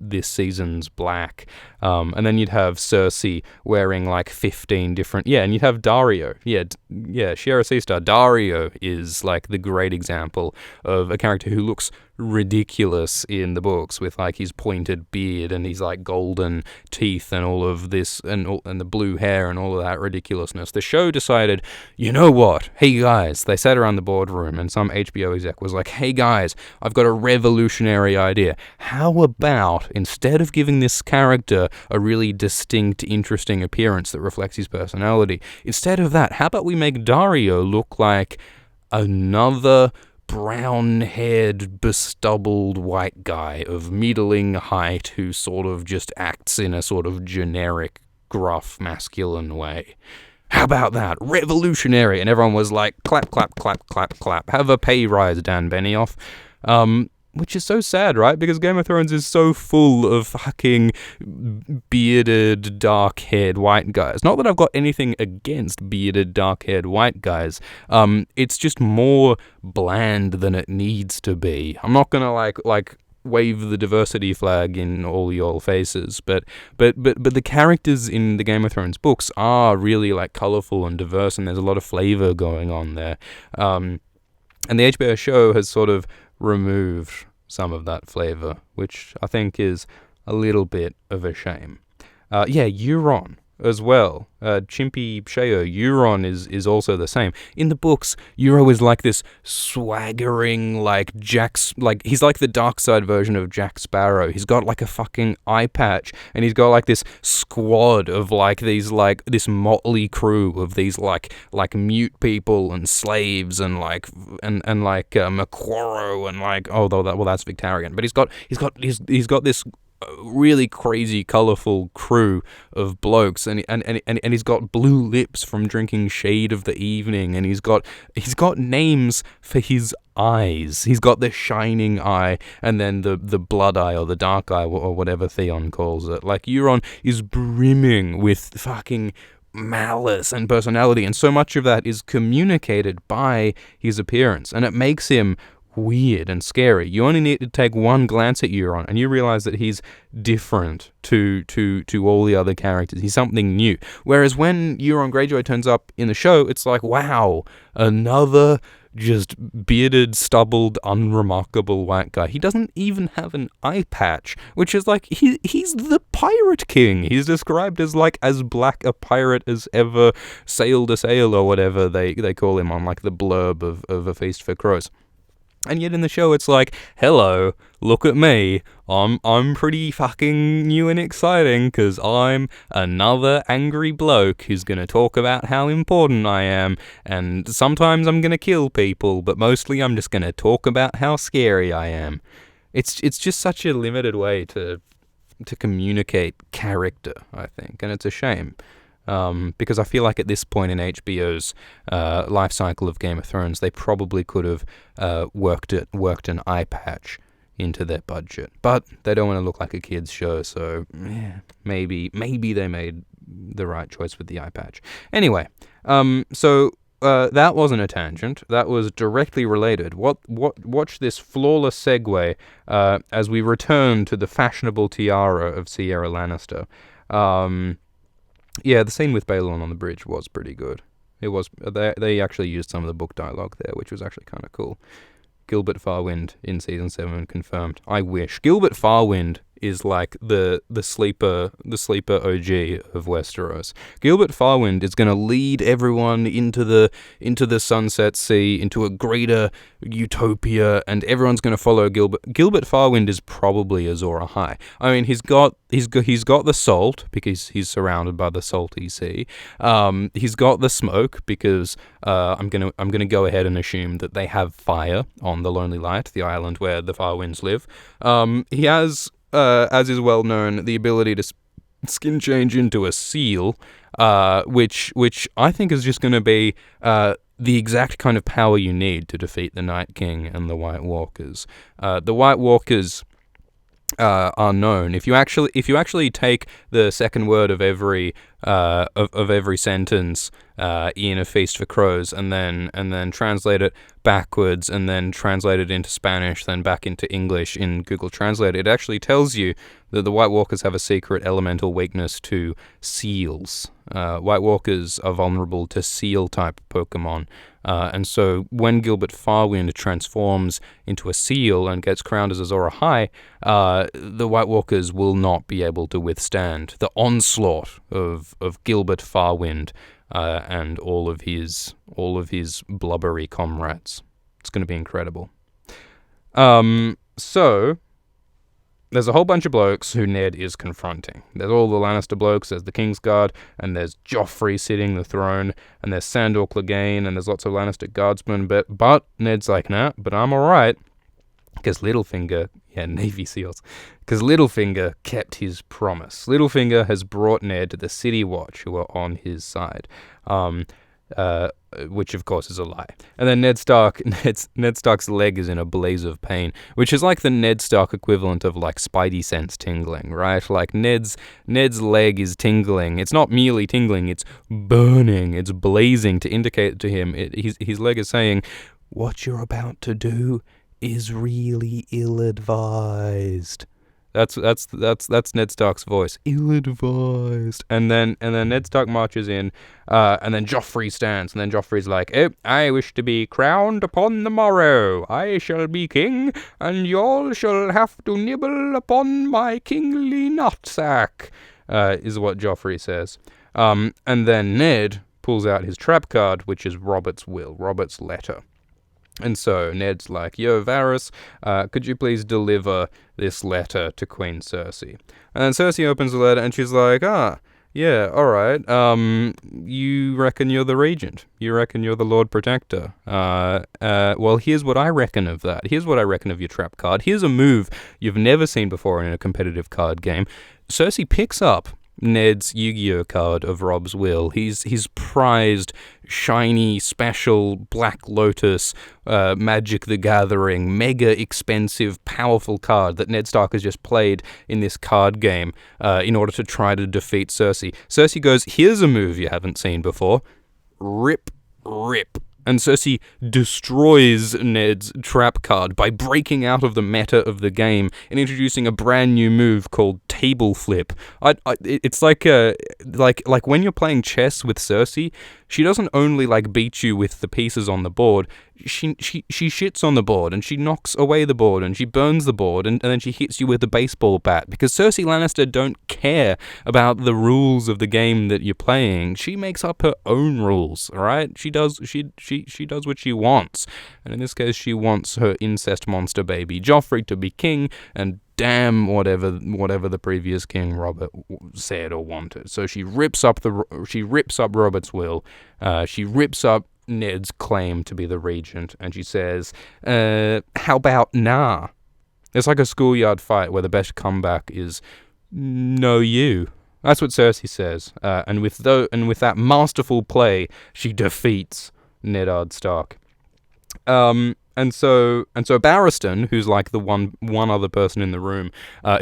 this season's black. And then you'd have Cersei wearing, like, 15 different... Yeah, and you'd have Dario. Yeah, Shiera Seastar. Dario is, like, the great example of a character who looks ridiculous in the books with, like, his pointed beard and his, like, golden teeth and all of this and the blue hair and all of that ridiculousness. The show decided, you know what? Hey guys, they sat around the boardroom and some HBO exec was like, hey guys, I've got a revolutionary idea. How about, instead of giving this character a really distinct, interesting appearance that reflects his personality, instead of that, how about we make Dario look like another brown-haired, bestubbled white guy of middling height who sort of just acts in a sort of generic, gruff, masculine way. How about that? Revolutionary! And everyone was like, clap, clap, clap, clap, clap. Have a pay rise, Dan Benioff. Which is so sad, right? Because Game of Thrones is so full of fucking bearded, dark-haired white guys. Not that I've got anything against bearded, dark-haired white guys. It's just more bland than it needs to be. I'm not gonna like wave the diversity flag in all your faces, but the characters in the Game of Thrones books are really, like, colourful and diverse, and there's a lot of flavour going on there. And the HBO show has sort of removed some of that flavour, which I think is a little bit of a shame. Euron as well. Chimpy Sheo, Euron is also the same. In the books, Euron is like this swaggering, like, he's like the dark side version of Jack Sparrow. He's got, like, a fucking eye patch, and he's got, like, this squad of, like, these, like, this motley crew of these, like mute people and slaves and, like, Macquarie and, like, that's Victarion. But he's got this really crazy, colourful crew of blokes, and he's got blue lips from drinking Shade of the Evening, and he's got names for his eyes. He's got the shining eye, and then the blood eye or the dark eye or whatever Theon calls it. Like, Euron is brimming with fucking malice and personality, and so much of that is communicated by his appearance, and it makes him weird and scary. You only need to take one glance at Euron and you realize that he's different to all the other characters. He's something new. Whereas when Euron Greyjoy turns up in the show, it's like, wow, another just bearded, stubbled, unremarkable white guy. He doesn't even have an eye patch, which is like, he's the pirate king. He's described as, like, as black a pirate as ever sailed a sail, or whatever they call him on, like, the blurb of A Feast for Crows. And yet in the show, it's like, hello, look at me. I'm pretty fucking new and exciting because I'm another angry bloke who's going to talk about how important I am. And sometimes I'm going to kill people, but mostly I'm just going to talk about how scary I am. It's just such a limited way to communicate character, I think. And it's a shame. Because I feel like at this point in HBO's life cycle of Game of Thrones, they probably could have worked an eye patch into their budget, but they don't want to look like a kids show, so maybe they made the right choice with the eye patch. Anyway, so that wasn't a tangent. That was directly related. Watch this flawless segue as we return to the fashionable tiara of Sierra Lannister. Yeah, the scene with Balon on the bridge was pretty good. It was. They actually used some of the book dialogue there, which was actually kind of cool. Gilbert Farwind in Season 7 confirmed. I wish. Gilbert Farwind is like the sleeper OG of Westeros. Gilbert Farwind is going to lead everyone into the Sunset Sea, into a greater utopia, and everyone's going to follow Gilbert. Gilbert Farwind is probably Azor Ahai. I mean, he's got the salt because he's surrounded by the salty sea. He's got the smoke because I'm gonna go ahead and assume that they have fire on the Lonely Light, the island where the Farwinds live. He has, as is well known, the ability to skin change into a seal, which I think is just going to be the exact kind of power you need to defeat the Night King and the White Walkers. The White Walkers are known. If you actually take the second word of every sentence in A Feast for Crows and then translate it backwards and then translate it into Spanish, then back into English in Google Translate, it actually tells you that the White Walkers have a secret elemental weakness to seals. White Walkers are vulnerable to seal-type Pokemon. And so when Gilbert Farwind transforms into a seal and gets crowned as Azor Ahai, the White Walkers will not be able to withstand the onslaught of Gilbert Farwind and all of his blubbery comrades. It's going to be incredible. So there's a whole bunch of blokes who Ned is confronting. There's all the Lannister blokes, there's the Kingsguard, and there's Joffrey sitting the throne, and there's Sandor Clegane, and there's lots of Lannister guardsmen, but Ned's like, nah, but I'm alright. Because Littlefinger, Navy SEALs, because Littlefinger kept his promise. Littlefinger has brought Ned the City Watch, who are on his side. Which of course is a lie. And then Ned Stark's leg is in a blaze of pain, which is like the Ned Stark equivalent of like Spidey sense tingling, right? Like Ned's leg is tingling. It's not merely tingling, it's burning, it's blazing to indicate to him, his leg is saying, what you're about to do is really ill-advised. That's Ned Stark's voice. Ill-advised. And then Ned Stark marches in, and then Joffrey stands, and then Joffrey's like, I wish to be crowned upon the morrow. I shall be king, and y'all shall have to nibble upon my kingly nutsack, is what Joffrey says. And then Ned pulls out his trap card, which is Robert's will, Robert's letter. And so Ned's like, yo, Varys, could you please deliver this letter to Queen Cersei? And then Cersei opens the letter and she's like, yeah, all right. You reckon you're the regent? You reckon you're the Lord Protector? Well, here's what I reckon of that. Here's what I reckon of your trap card. Here's a move you've never seen before in a competitive card game. Cersei picks up Ned's Yu-Gi-Oh card of Rob's will. He's prized, shiny, special Black Lotus, Magic the Gathering, mega expensive, powerful card that Ned Stark has just played in this card game in order to try to defeat Cersei. Cersei goes, here's a move you haven't seen before. Rip. And Cersei destroys Ned's trap card by breaking out of the meta of the game and introducing a brand new move called Table Flip. It's like when you're playing chess with Cersei, she doesn't only like beat you with the pieces on the board. She shits on the board and she knocks away the board and she burns the board and then she hits you with a baseball bat, because Cersei Lannister don't care about the rules of the game that you're playing. She makes up her own rules, all right? She does what she wants, and in this case she wants her incest monster baby Joffrey to be king, and damn whatever the previous king Robert said or wanted. So she rips up Robert's will. She rips up Ned's claim to be the regent, and she says, how about nah? It's like a schoolyard fight where the best comeback is no you. That's what Cersei says. And with that masterful play, she defeats Eddard Stark. And so Barristan, who's like the one other person in the room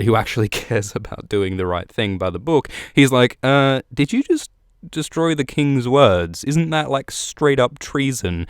who actually cares about doing the right thing by the book, he's like, did you just destroy the king's words? Isn't that like straight up treason?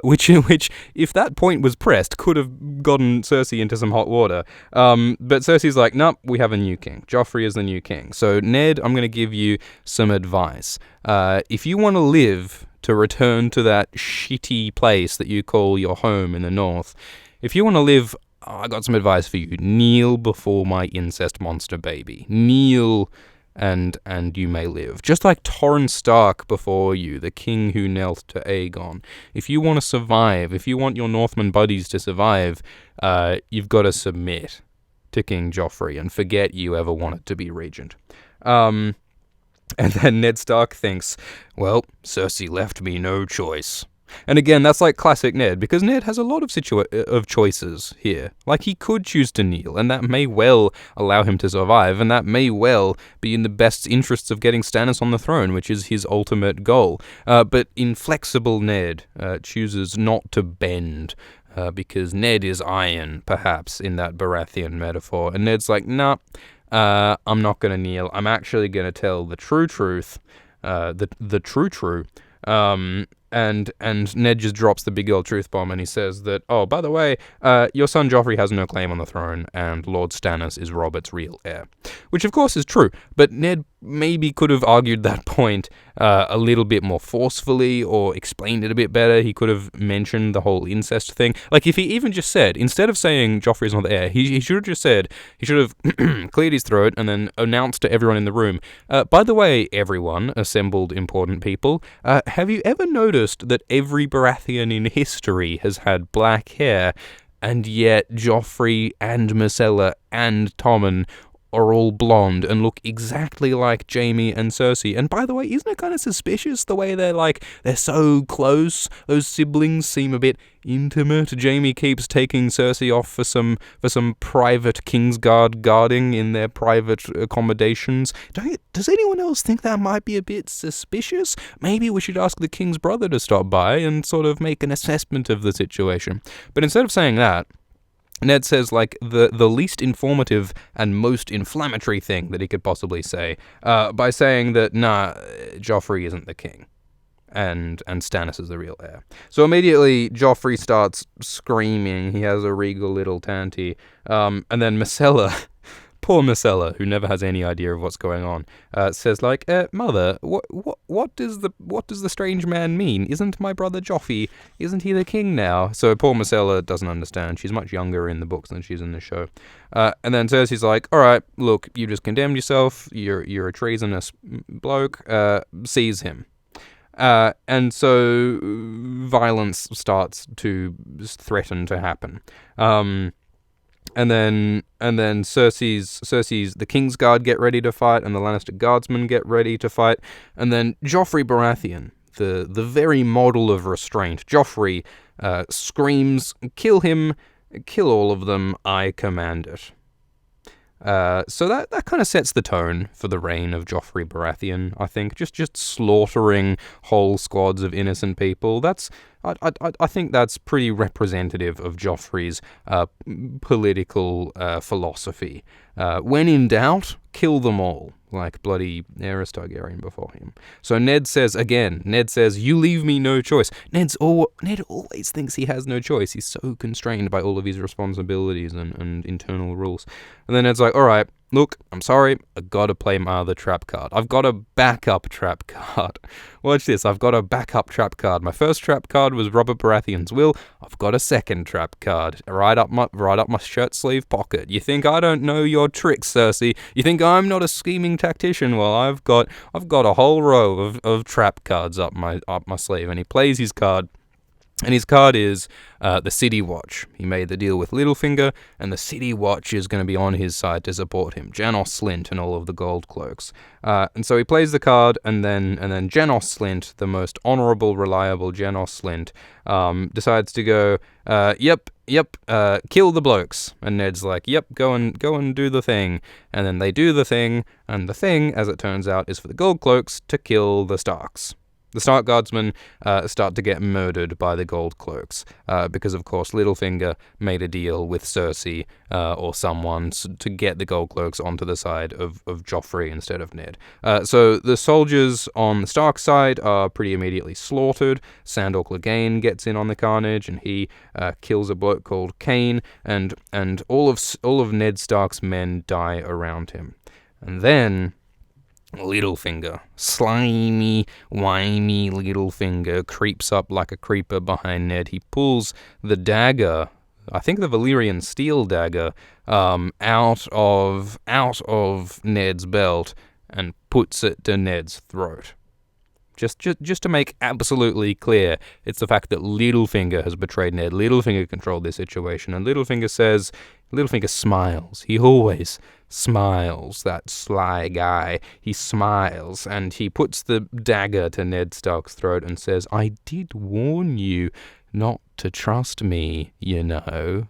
Which if that point was pressed could have gotten Cersei into some hot water. But Cersei's like, nope, we have a new king. Joffrey is the new king. So Ned, I'm going to give you some advice. If you want to live to return to that shitty place that you call your home in the north, if you want to live I got some advice for you. Kneel before my incest monster baby. Kneel, and you may live. Just like Torrhen Stark before you, the king who knelt to Aegon. If you want to survive, if you want your Northman buddies to survive, you've got to submit to King Joffrey and forget you ever wanted to be regent. And then Ned Stark thinks, well, Cersei left me no choice. And again, that's like classic Ned, because Ned has a lot of choices here. Like, he could choose to kneel, and that may well allow him to survive, and that may well be in the best interests of getting Stannis on the throne, which is his ultimate goal. But inflexible Ned chooses not to bend, because Ned is iron, perhaps, in that Baratheon metaphor. And Ned's like, nah, I'm not going to kneel. I'm actually going to tell the true truth, the true. And Ned just drops the big old truth bomb, and he says that, oh, by the way, your son Joffrey has no claim on the throne, and Lord Stannis is Robert's real heir. Which, of course, is true, but Ned maybe could have argued that point a little bit more forcefully, or explained it a bit better. He could have mentioned the whole incest thing. Like, if he even just said, instead of saying Joffrey's not the heir, he should have just said, he should have cleared his throat, and then announced to everyone in the room, by the way, everyone, assembled important people, have you ever noticed that every Baratheon in history has had black hair, and yet Joffrey and Myrcella and Tommen are all blonde and look exactly like Jaime and Cersei? And by the way, isn't it kind of suspicious the way they're so close? Those siblings seem a bit intimate. Jaime keeps taking Cersei off for some private Kingsguard guarding in their private accommodations. Does anyone else think that might be a bit suspicious? Maybe we should ask the king's brother to stop by and sort of make an assessment of the situation. But instead of saying that, Ned says, like, the least informative and most inflammatory thing that he could possibly say, by saying that, nah, Joffrey isn't the king, and Stannis is the real heir. So immediately, Joffrey starts screaming. He has a regal little tanty, and then Myrcella, poor Myrcella, who never has any idea of what's going on, says, like, Mother, what does the strange man mean? Isn't my brother Joffrey, isn't he the king now? So poor Myrcella doesn't understand. She's much younger in the books than she's in the show. And then Cersei's like, all right, look, you just condemned yourself. You're a treasonous bloke. Seize him. And so violence starts to threaten to happen. And then Cersei's the Kingsguard get ready to fight, and the Lannister guardsmen get ready to fight, and then Joffrey Baratheon, the very model of restraint, Joffrey screams, "Kill him, kill all of them, I command it." So that kind of sets the tone for the reign of Joffrey Baratheon, I think. Just slaughtering whole squads of innocent people. I think that's pretty representative of Joffrey's political philosophy. When in doubt, kill them all, like bloody Aerys Targaryen before him. So Ned says, you leave me no choice. Ned always thinks he has no choice. He's so constrained by all of his responsibilities and internal rules. And then Ned's like, all right, look, I'm sorry, I've got to play my other trap card. I've got a backup trap card. Watch this, I've got a backup trap card. My first trap card was Robert Baratheon's will. I've got a second trap card right up my shirt sleeve pocket. You think I don't know your tricks, Cersei? You think I'm not a scheming tactician? Well, I've got a whole row of trap cards up my sleeve. And he plays his card. And his card is the City Watch. He made the deal with Littlefinger, and the City Watch is going to be on his side to support him. Janos Slynt and all of the gold cloaks. And so he plays the card, and then Janos Slynt, the most honorable, reliable Janos Slynt, decides to go, kill the blokes. And Ned's like, yep, go and do the thing. And then they do the thing, and the thing, as it turns out, is for the gold cloaks to kill the Starks. The Stark Guardsmen start to get murdered by the Gold Cloaks because, of course, Littlefinger made a deal with Cersei or someone to get the Gold Cloaks onto the side of Joffrey instead of Ned. So the soldiers on the Stark side are pretty immediately slaughtered. Sandor Clegane gets in on the carnage, and he kills a bloke called Cain, and all of Ned Stark's men die around him. And then Littlefinger, slimy, whiny Littlefinger, creeps up like a creeper behind Ned. He pulls the dagger I think the Valyrian steel dagger, out of Ned's belt and puts it to Ned's throat. Just to make absolutely clear, it's the fact that Littlefinger has betrayed Ned. Littlefinger controlled this situation, and Littlefinger smiles. He always smiles, that sly guy. He smiles, and he puts the dagger to Ned Stark's throat and says, "I did warn you not to trust me, you know."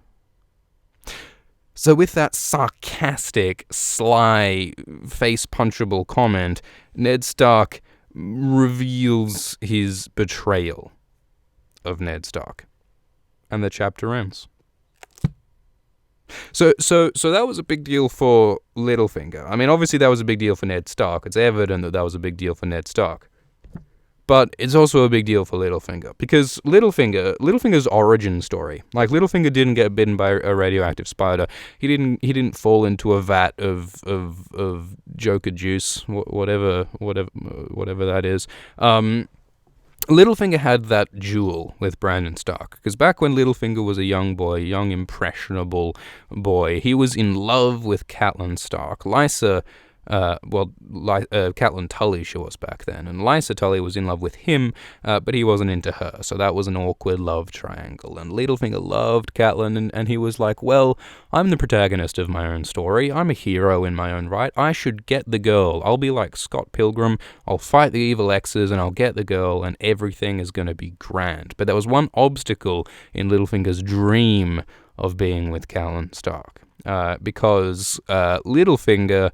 So with that sarcastic, sly, face-punchable comment, Ned Stark reveals his betrayal of Ned Stark. And the chapter ends. So that was a big deal for Littlefinger. I mean, obviously that was a big deal for Ned Stark. It's evident that was a big deal for Ned Stark. But it's also a big deal for Littlefinger, because Littlefinger's origin story, like Littlefinger didn't get bitten by a radioactive spider. He didn't fall into a vat of Joker juice, whatever that is. Littlefinger had that duel with Brandon Stark, because back when Littlefinger was a young boy, young impressionable boy, he was in love with Catelyn Stark. Catelyn Tully she was back then, and Lysa Tully was in love with him, but he wasn't into her, so that was an awkward love triangle, and Littlefinger loved Catelyn, and he was like, well, I'm the protagonist of my own story, I'm a hero in my own right, I should get the girl, I'll be like Scott Pilgrim, I'll fight the evil exes, and I'll get the girl, and everything is going to be grand. But there was one obstacle in Littlefinger's dream of being with Catelyn Stark, because Littlefinger...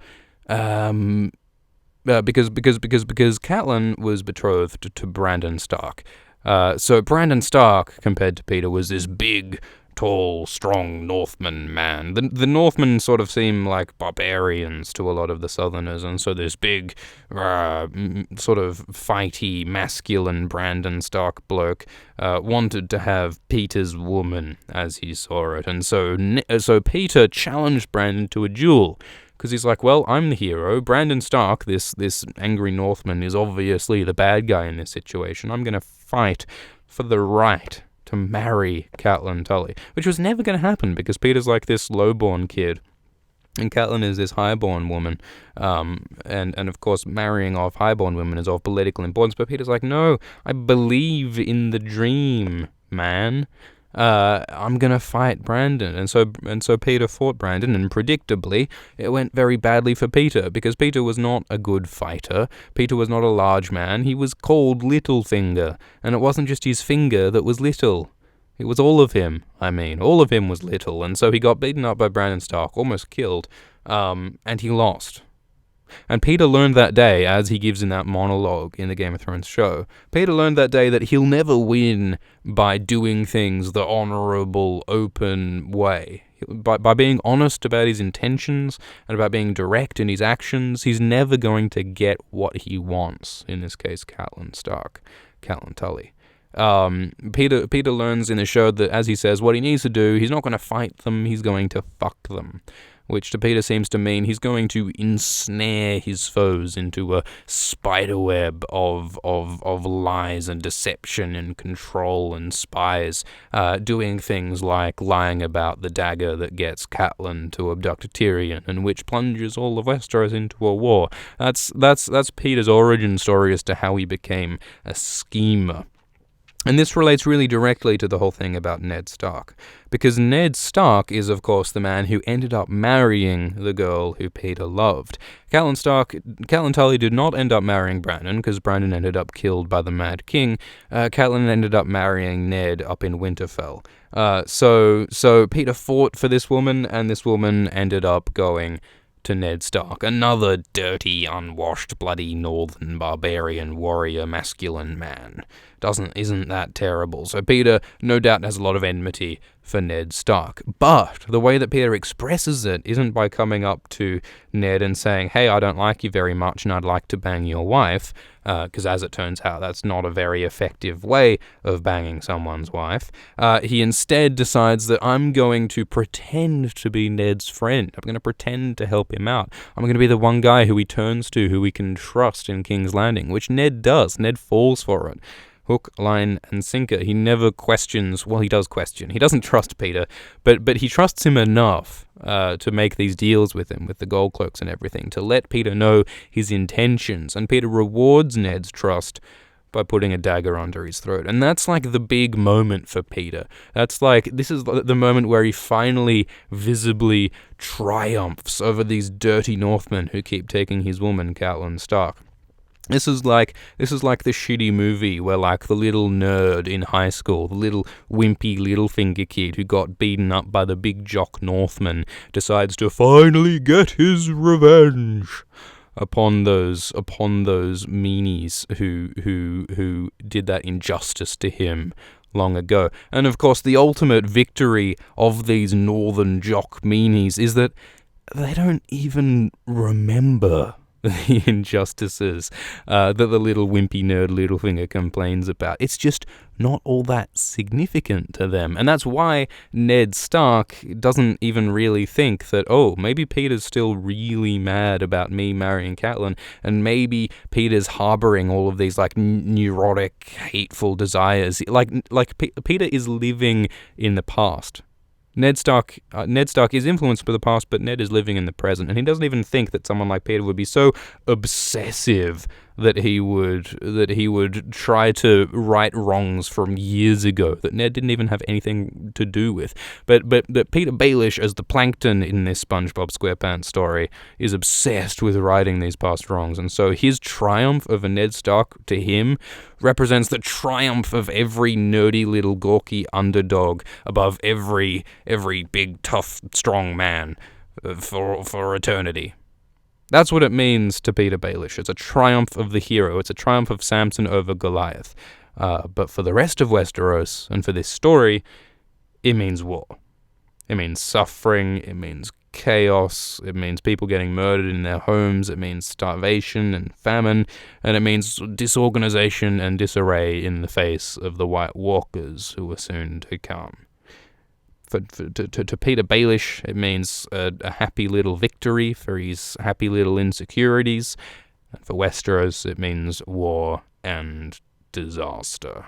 because Catelyn was betrothed to Brandon Stark. So Brandon Stark, compared to Peter, was this big, tall, strong Northman man. The Northmen sort of seem like barbarians to a lot of the Southerners, and so this big, sort of fighty, masculine Brandon Stark bloke wanted to have Peter's woman, as he saw it, and so Peter challenged Brandon to a duel. Because he's like, well, I'm the hero. Brandon Stark, this angry Northman, is obviously the bad guy in this situation. I'm going to fight for the right to marry Catelyn Tully, which was never going to happen because Peter's like this low-born kid, and Catelyn is this high-born woman, and of course marrying off high-born women is of political importance, but Peter's like, no, I believe in the dream, man. I'm gonna fight Brandon, and so Peter fought Brandon, and predictably it went very badly for Peter, because Peter was not a good fighter. Peter was not a large man. He was called Littlefinger, and it wasn't just his finger that was little. It was all of him. All of him was little, and so he got beaten up by Brandon Stark, almost killed, and he lost. And Peter learned that day, as he gives in that monologue in the Game of Thrones show, Peter learned that day that he'll never win by doing things the honorable, open way. By being honest about his intentions and about being direct in his actions, he's never going to get what he wants, in this case, Catelyn Tully. Peter learns in the show that, as he says, what he needs to do, he's not going to fight them, he's going to fuck them. Which to Peter seems to mean he's going to ensnare his foes into a spiderweb of lies and deception and control and spies, doing things like lying about the dagger that gets Catelyn to abduct Tyrion, and which plunges all of Westeros into a war. That's Peter's origin story as to how he became a schemer. And this relates really directly to the whole thing about Ned Stark, because Ned Stark is, of course, the man who ended up marrying the girl who Peter loved. Catelyn Tully did not end up marrying Brandon, because Brandon ended up killed by the Mad King. Catelyn ended up marrying Ned up in Winterfell. So Peter fought for this woman, and this woman ended up going to Ned Stark, another dirty, unwashed, bloody northern barbarian warrior masculine man. Isn't that terrible? So Peter, no doubt, has a lot of enmity for Ned Stark. But the way that Peter expresses it isn't by coming up to Ned and saying, hey, I don't like you very much and I'd like to bang your wife, because as it turns out, that's not a very effective way of banging someone's wife. He instead decides that I'm going to pretend to be Ned's friend. I'm going to pretend to help him out. I'm going to be the one guy who he turns to, who he can trust in King's Landing, which Ned does. Ned falls for it. Hook, line, and sinker. He never questions. Well, he does question. He doesn't trust Peter, but he trusts him enough to make these deals with him, with the gold cloaks and everything, to let Peter know his intentions. And Peter rewards Ned's trust by putting a dagger under his throat. And that's like the big moment for Peter. That's like, this is the moment where he finally visibly triumphs over these dirty Northmen who keep taking his woman, Catelyn Stark. This is like the shitty movie where like the little nerd in high school, the little wimpy Littlefinger kid who got beaten up by the big jock Northman, decides to finally get his revenge upon those meanies who did that injustice to him long ago. And of course, the ultimate victory of these northern jock meanies is that they don't even remember the injustices that the little wimpy nerd Littlefinger complains about. It's just not all that significant to them. And that's why Ned Stark doesn't even really think that, oh, maybe Peter's still really mad about me marrying Catelyn, and maybe Peter's harboring all of these like neurotic, hateful desires. Like Peter is living in the past. Ned Stark is influenced by the past, but Ned is living in the present, and he doesn't even think that someone like Peter would be so obsessive that he would try to right wrongs from years ago that Ned didn't even have anything to do with. But Peter Baelish, as the plankton in this SpongeBob SquarePants story, is obsessed with righting these past wrongs, and so his triumph over Ned Stark to him represents the triumph of every nerdy little gawky underdog above every big tough strong man for eternity. That's what it means to Peter Baelish. It's a triumph of the hero. It's a triumph of Samson over Goliath. But for the rest of Westeros, and for this story, it means war. It means suffering. It means chaos. It means people getting murdered in their homes. It means starvation and famine. And it means disorganization and disarray in the face of the White Walkers who are soon to come. To Peter Baelish, it means a happy little victory for his happy little insecurities. And for Westeros, it means war and disaster.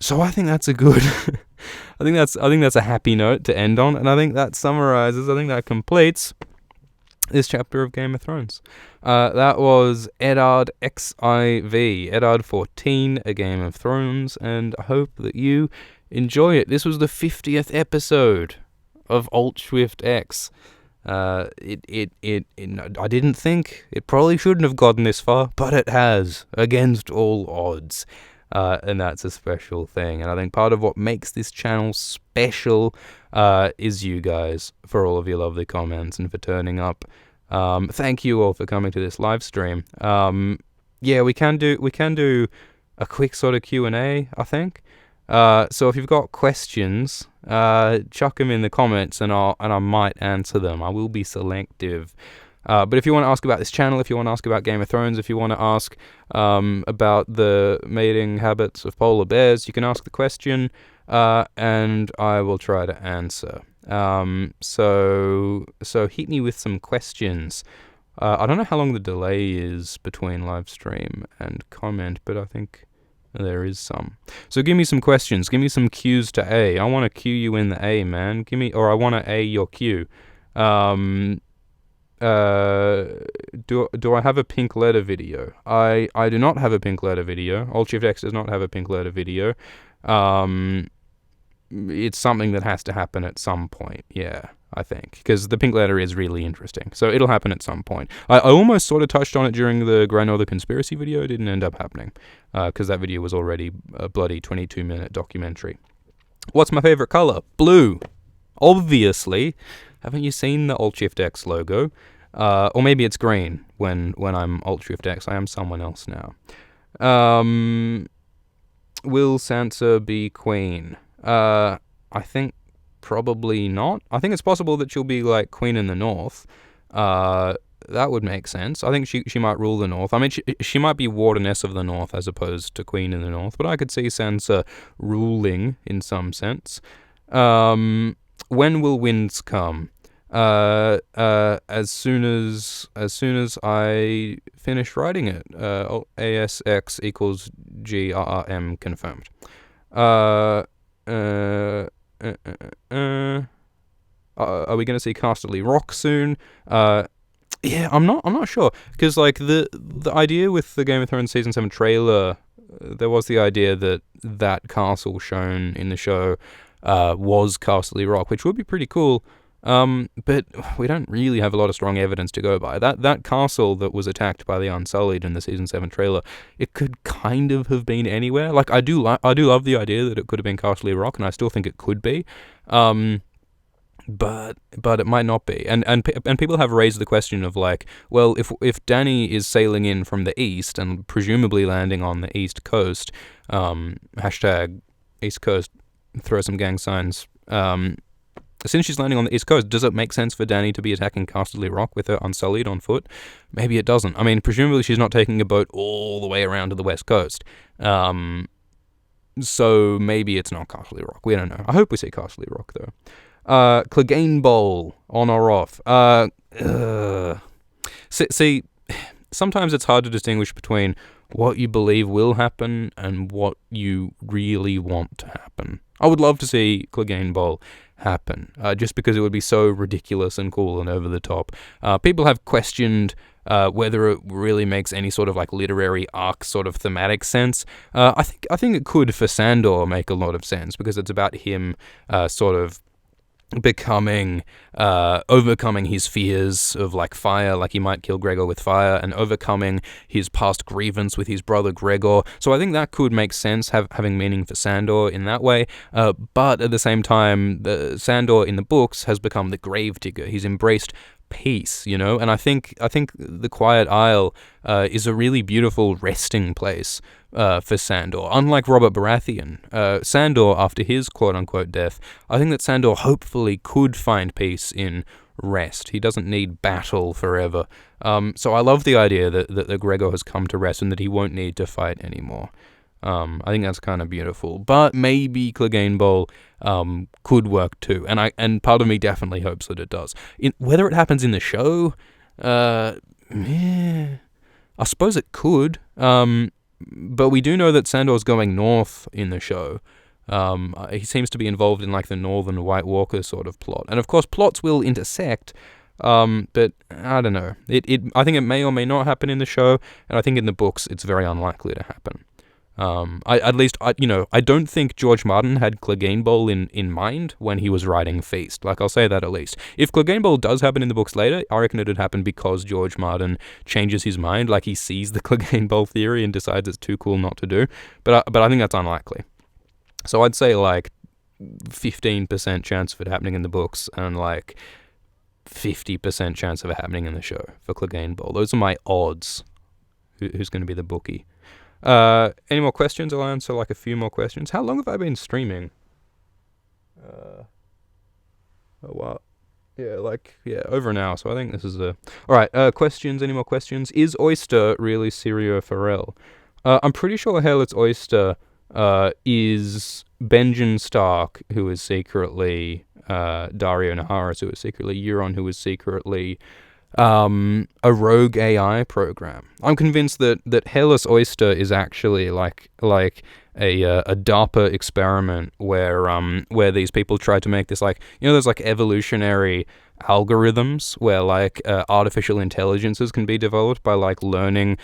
So I think that's a good... I think that's a happy note to end on, and I think that completes this chapter of Game of Thrones. That was Eddard XIV, Eddard 14, A Game of Thrones, and I hope that you enjoy it. This was the 50th episode of Alt Swift X. I didn't think it probably shouldn't have gotten this far, but it has, against all odds. And that's a special thing. And I think part of what makes this channel special is you guys, for all of your lovely comments and for turning up. Thank you all for coming to this live stream. We can do a quick sort of Q&A, I think. So if you've got questions, chuck them in the comments and I might answer them. I will be selective. But if you want to ask about this channel, if you want to ask about Game of Thrones, if you want to ask about the mating habits of polar bears, you can ask the question, and I will try to answer. So hit me with some questions. I don't know how long the delay is between live stream and comment, but I think there is some. So give me some questions. Give me some cues to A. I want to cue you in the A, man. Or I want to A your cue. Do I have a pink letter video? I do not have a pink letter video. Alt Shift X does not have a pink letter video. It's something that has to happen at some point, yeah, I think, because the pink letter is really interesting. So it'll happen at some point. I almost sort of touched on it during the Grandmother Conspiracy video. It didn't end up happening, because that video was already a bloody 22-minute documentary. What's my favorite color? Blue. Obviously. Haven't you seen the Alt Shift X logo? Or maybe it's green when I'm Alt Shift X. I am someone else now. Will Sansa be queen? I think probably not. I think it's possible that she'll be like queen in the north. That would make sense. I think she might rule the north. I mean, she might be wardeness of the north as opposed to queen in the north. But I could see Sansa ruling in some sense. When will winds come? as soon as I finish writing it. ASX equals GRRM confirmed. Are we going to see Casterly Rock soon? Yeah, I'm not sure, because like the idea with the Game of Thrones season 7 trailer, there was the idea that castle shown in the show was Casterly Rock, which would be pretty cool. But we don't really have a lot of strong evidence to go by. That castle that was attacked by the Unsullied in the season 7 trailer, it could kind of have been anywhere. Like I do love the idea that it could have been Casterly Rock, and I still think it could be. But it might not be. And people have raised the question of like, well, if Dany is sailing in from the east and presumably landing on the east coast, hashtag East Coast, throw some gang signs. Since she's landing on the East Coast, does it make sense for Dany to be attacking Casterly Rock with her Unsullied on foot? Maybe it doesn't. I mean, presumably she's not taking a boat all the way around to the West Coast. So maybe it's not Casterly Rock. We don't know. I hope we see Casterly Rock, though. Clegane Bowl, on or off? See, sometimes it's hard to distinguish between what you believe will happen and what you really want to happen. I would love to see Clegane Bowl happen, just because it would be so ridiculous and cool and over the top. People have questioned whether it really makes any sort of like literary arc sort of thematic sense. I think it could for Sandor make a lot of sense, because it's about him sort of overcoming his fears of like fire, like he might kill Gregor with fire, and overcoming his past grievance with his brother Gregor. So I think that could make sense, having meaning for Sandor in that way. But at the same time, Sandor in the books has become the gravedigger. He's embraced peace, you know, and I think the Quiet Isle is a really beautiful resting place for Sandor. Unlike Robert Baratheon, Sandor, after his quote-unquote death, I think that Sandor hopefully could find peace in rest. He doesn't need battle forever. So I love the idea that Gregor has come to rest and that he won't need to fight anymore. I think that's kind of beautiful. But maybe Clegane Bowl could work too, and part of me definitely hopes that it does. Whether it happens in the show, I suppose it could. But we do know that Sandor's going north in the show. He seems to be involved in like the Northern White Walker sort of plot, and of course plots will intersect. But I don't know. I think it may or may not happen in the show, and I think in the books it's very unlikely to happen. I don't think George Martin had Clegane Bowl in mind when he was writing Feast. Like, I'll say that at least. If Clegane Bowl does happen in the books later, I reckon it'd happen because George Martin changes his mind, like he sees the Clegane Bowl theory and decides it's too cool not to do. But I think that's unlikely. So I'd say like 15% chance of it happening in the books and like 50% chance of it happening in the show for Clegane Bowl. Those are my odds. Who's going to be the bookie? Any more questions? I'll answer like a few more questions. How long have I been streaming? Oh, wow. Yeah, over an hour. So I think this is all right. Questions? Any more questions? Is Oyster really Syrio Farrell? I'm pretty sure Hairless Oyster is Benjen Stark, who is secretly Dario Naharis, who is secretly Euron, who is secretly a rogue AI program. I'm convinced that Hairless Oyster is actually like a DARPA experiment where these people tried to make this, like, you know, there's like evolutionary algorithms where like artificial intelligences can be developed by like learning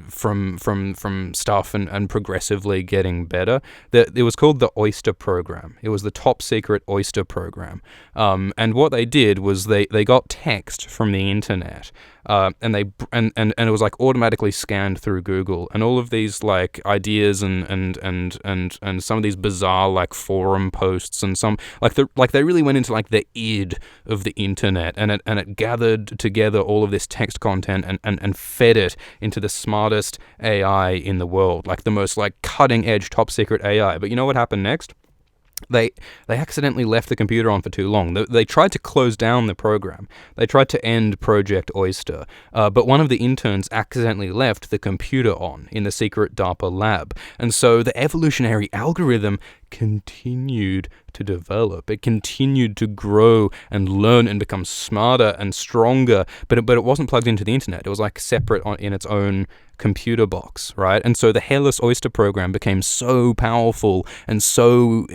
from stuff and progressively getting better. It was called the Oyster program. It was the top secret Oyster program. And what they did was they got text from the internet. And it was like automatically scanned through Google, and all of these like ideas and some of these bizarre like forum posts and some they really went into like the id of the internet, and it gathered together all of this text content and fed it into the smartest AI in the world, like the most like cutting edge top secret AI. But you know what happened next? They accidentally left the computer on for too long. They tried to close down the program. They tried to end Project Oyster, but one of the interns accidentally left the computer on in the secret DARPA lab. And so the evolutionary algorithm continued to develop. It continued to grow and learn and become smarter and stronger, but it wasn't plugged into the internet. It was like separate in its own computer box, right? And so the Hairless Oyster program became so powerful and so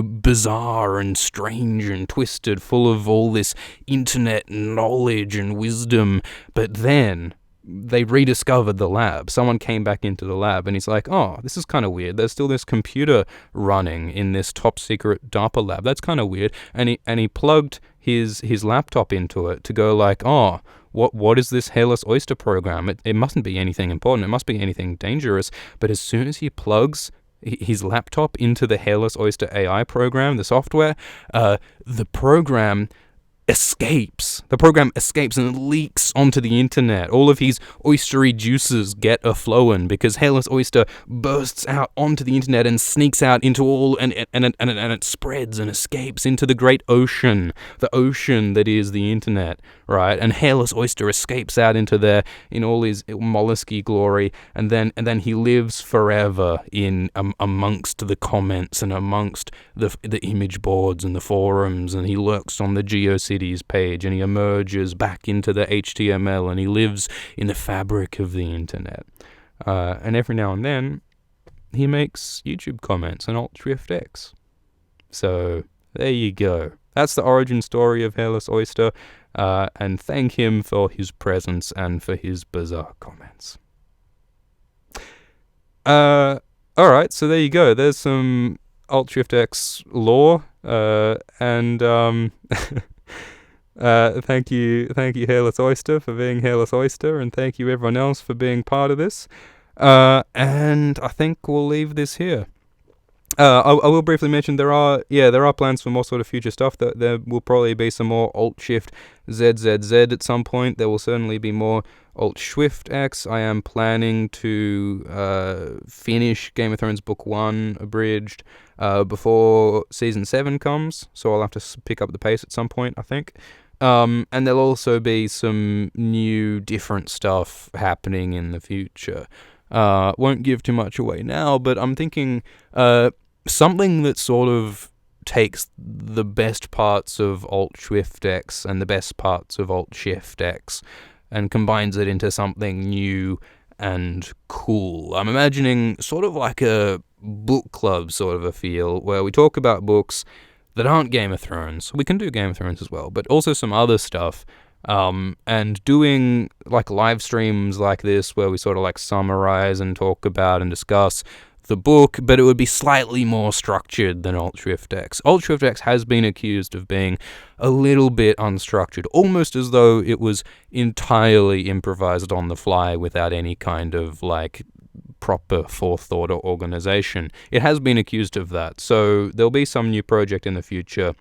bizarre and strange and twisted, full of all this internet knowledge and wisdom. But then they rediscovered the lab. Someone came back into the lab and he's like, oh, this is kind of weird. There's still this computer running in this top secret DARPA lab. That's kind of weird. And he plugged his laptop into it to go like, oh, what is this Hairless Oyster program? It mustn't be anything important. It must be anything dangerous. But as soon as he plugs his laptop into the Hairless Oyster AI program, the software, the program escapes. The program escapes and leaks onto the internet. All of his oystery juices get a-flowing because Hairless Oyster bursts out onto the internet and sneaks out into all, and it spreads and escapes into the great ocean, the ocean that is the internet, right? And Hairless Oyster escapes out into there in all his mollusky glory, and then he lives forever in amongst the comments and amongst the image boards and the forums, and he lurks on the GeoCities page, and he emerges back into the HTML, and he lives in the fabric of the internet. And every now and then, he makes YouTube comments on Alt-Shift-X. So, there you go. That's the origin story of Hairless Oyster, and thank him for his presence and for his bizarre comments. Alright, so there you go. There's some Alt-Shift-X lore, and thank you, Hairless Oyster, for being Hairless Oyster, and thank you everyone else for being part of this. And I think we'll leave this here. I will briefly mention there are plans for more sort of future stuff. That there will probably be some more Alt-Shift-ZZZ at some point. There will certainly be more Alt-Shift-X. I am planning to finish Game of Thrones Book 1 Abridged before Season 7 comes, so I'll have to pick up the pace at some point, I think. And there'll also be some new, different stuff happening in the future. Won't give too much away now, but I'm thinking something that sort of takes the best parts of Alt-Shift-X and the best parts of Alt-Shift-X and combines it into something new and cool. I'm imagining sort of like a book club sort of a feel, where we talk about books that aren't Game of Thrones. We can do Game of Thrones as well, but also some other stuff. And doing like live streams like this, where we sort of like summarize and talk about and discuss the book, but it would be slightly more structured than Alt-Shift-X. Alt-Shift-X has been accused of being a little bit unstructured, almost as though it was entirely improvised on the fly without any kind of like proper forethought or organization. It has been accused of that, so there'll be some new project in the future.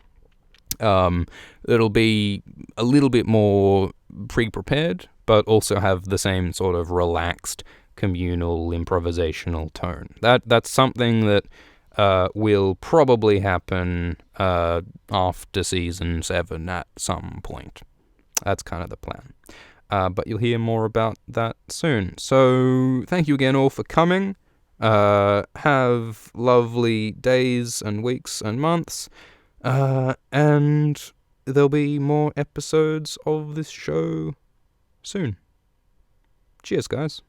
It'll be a little bit more pre-prepared, but also have the same sort of relaxed, communal, improvisational tone. That's something that will probably happen after Season 7 at some point. That's kind of the plan. But you'll hear more about that soon. So thank you again all for coming. Have lovely days and weeks and months. And there'll be more episodes of this show soon. Cheers, guys.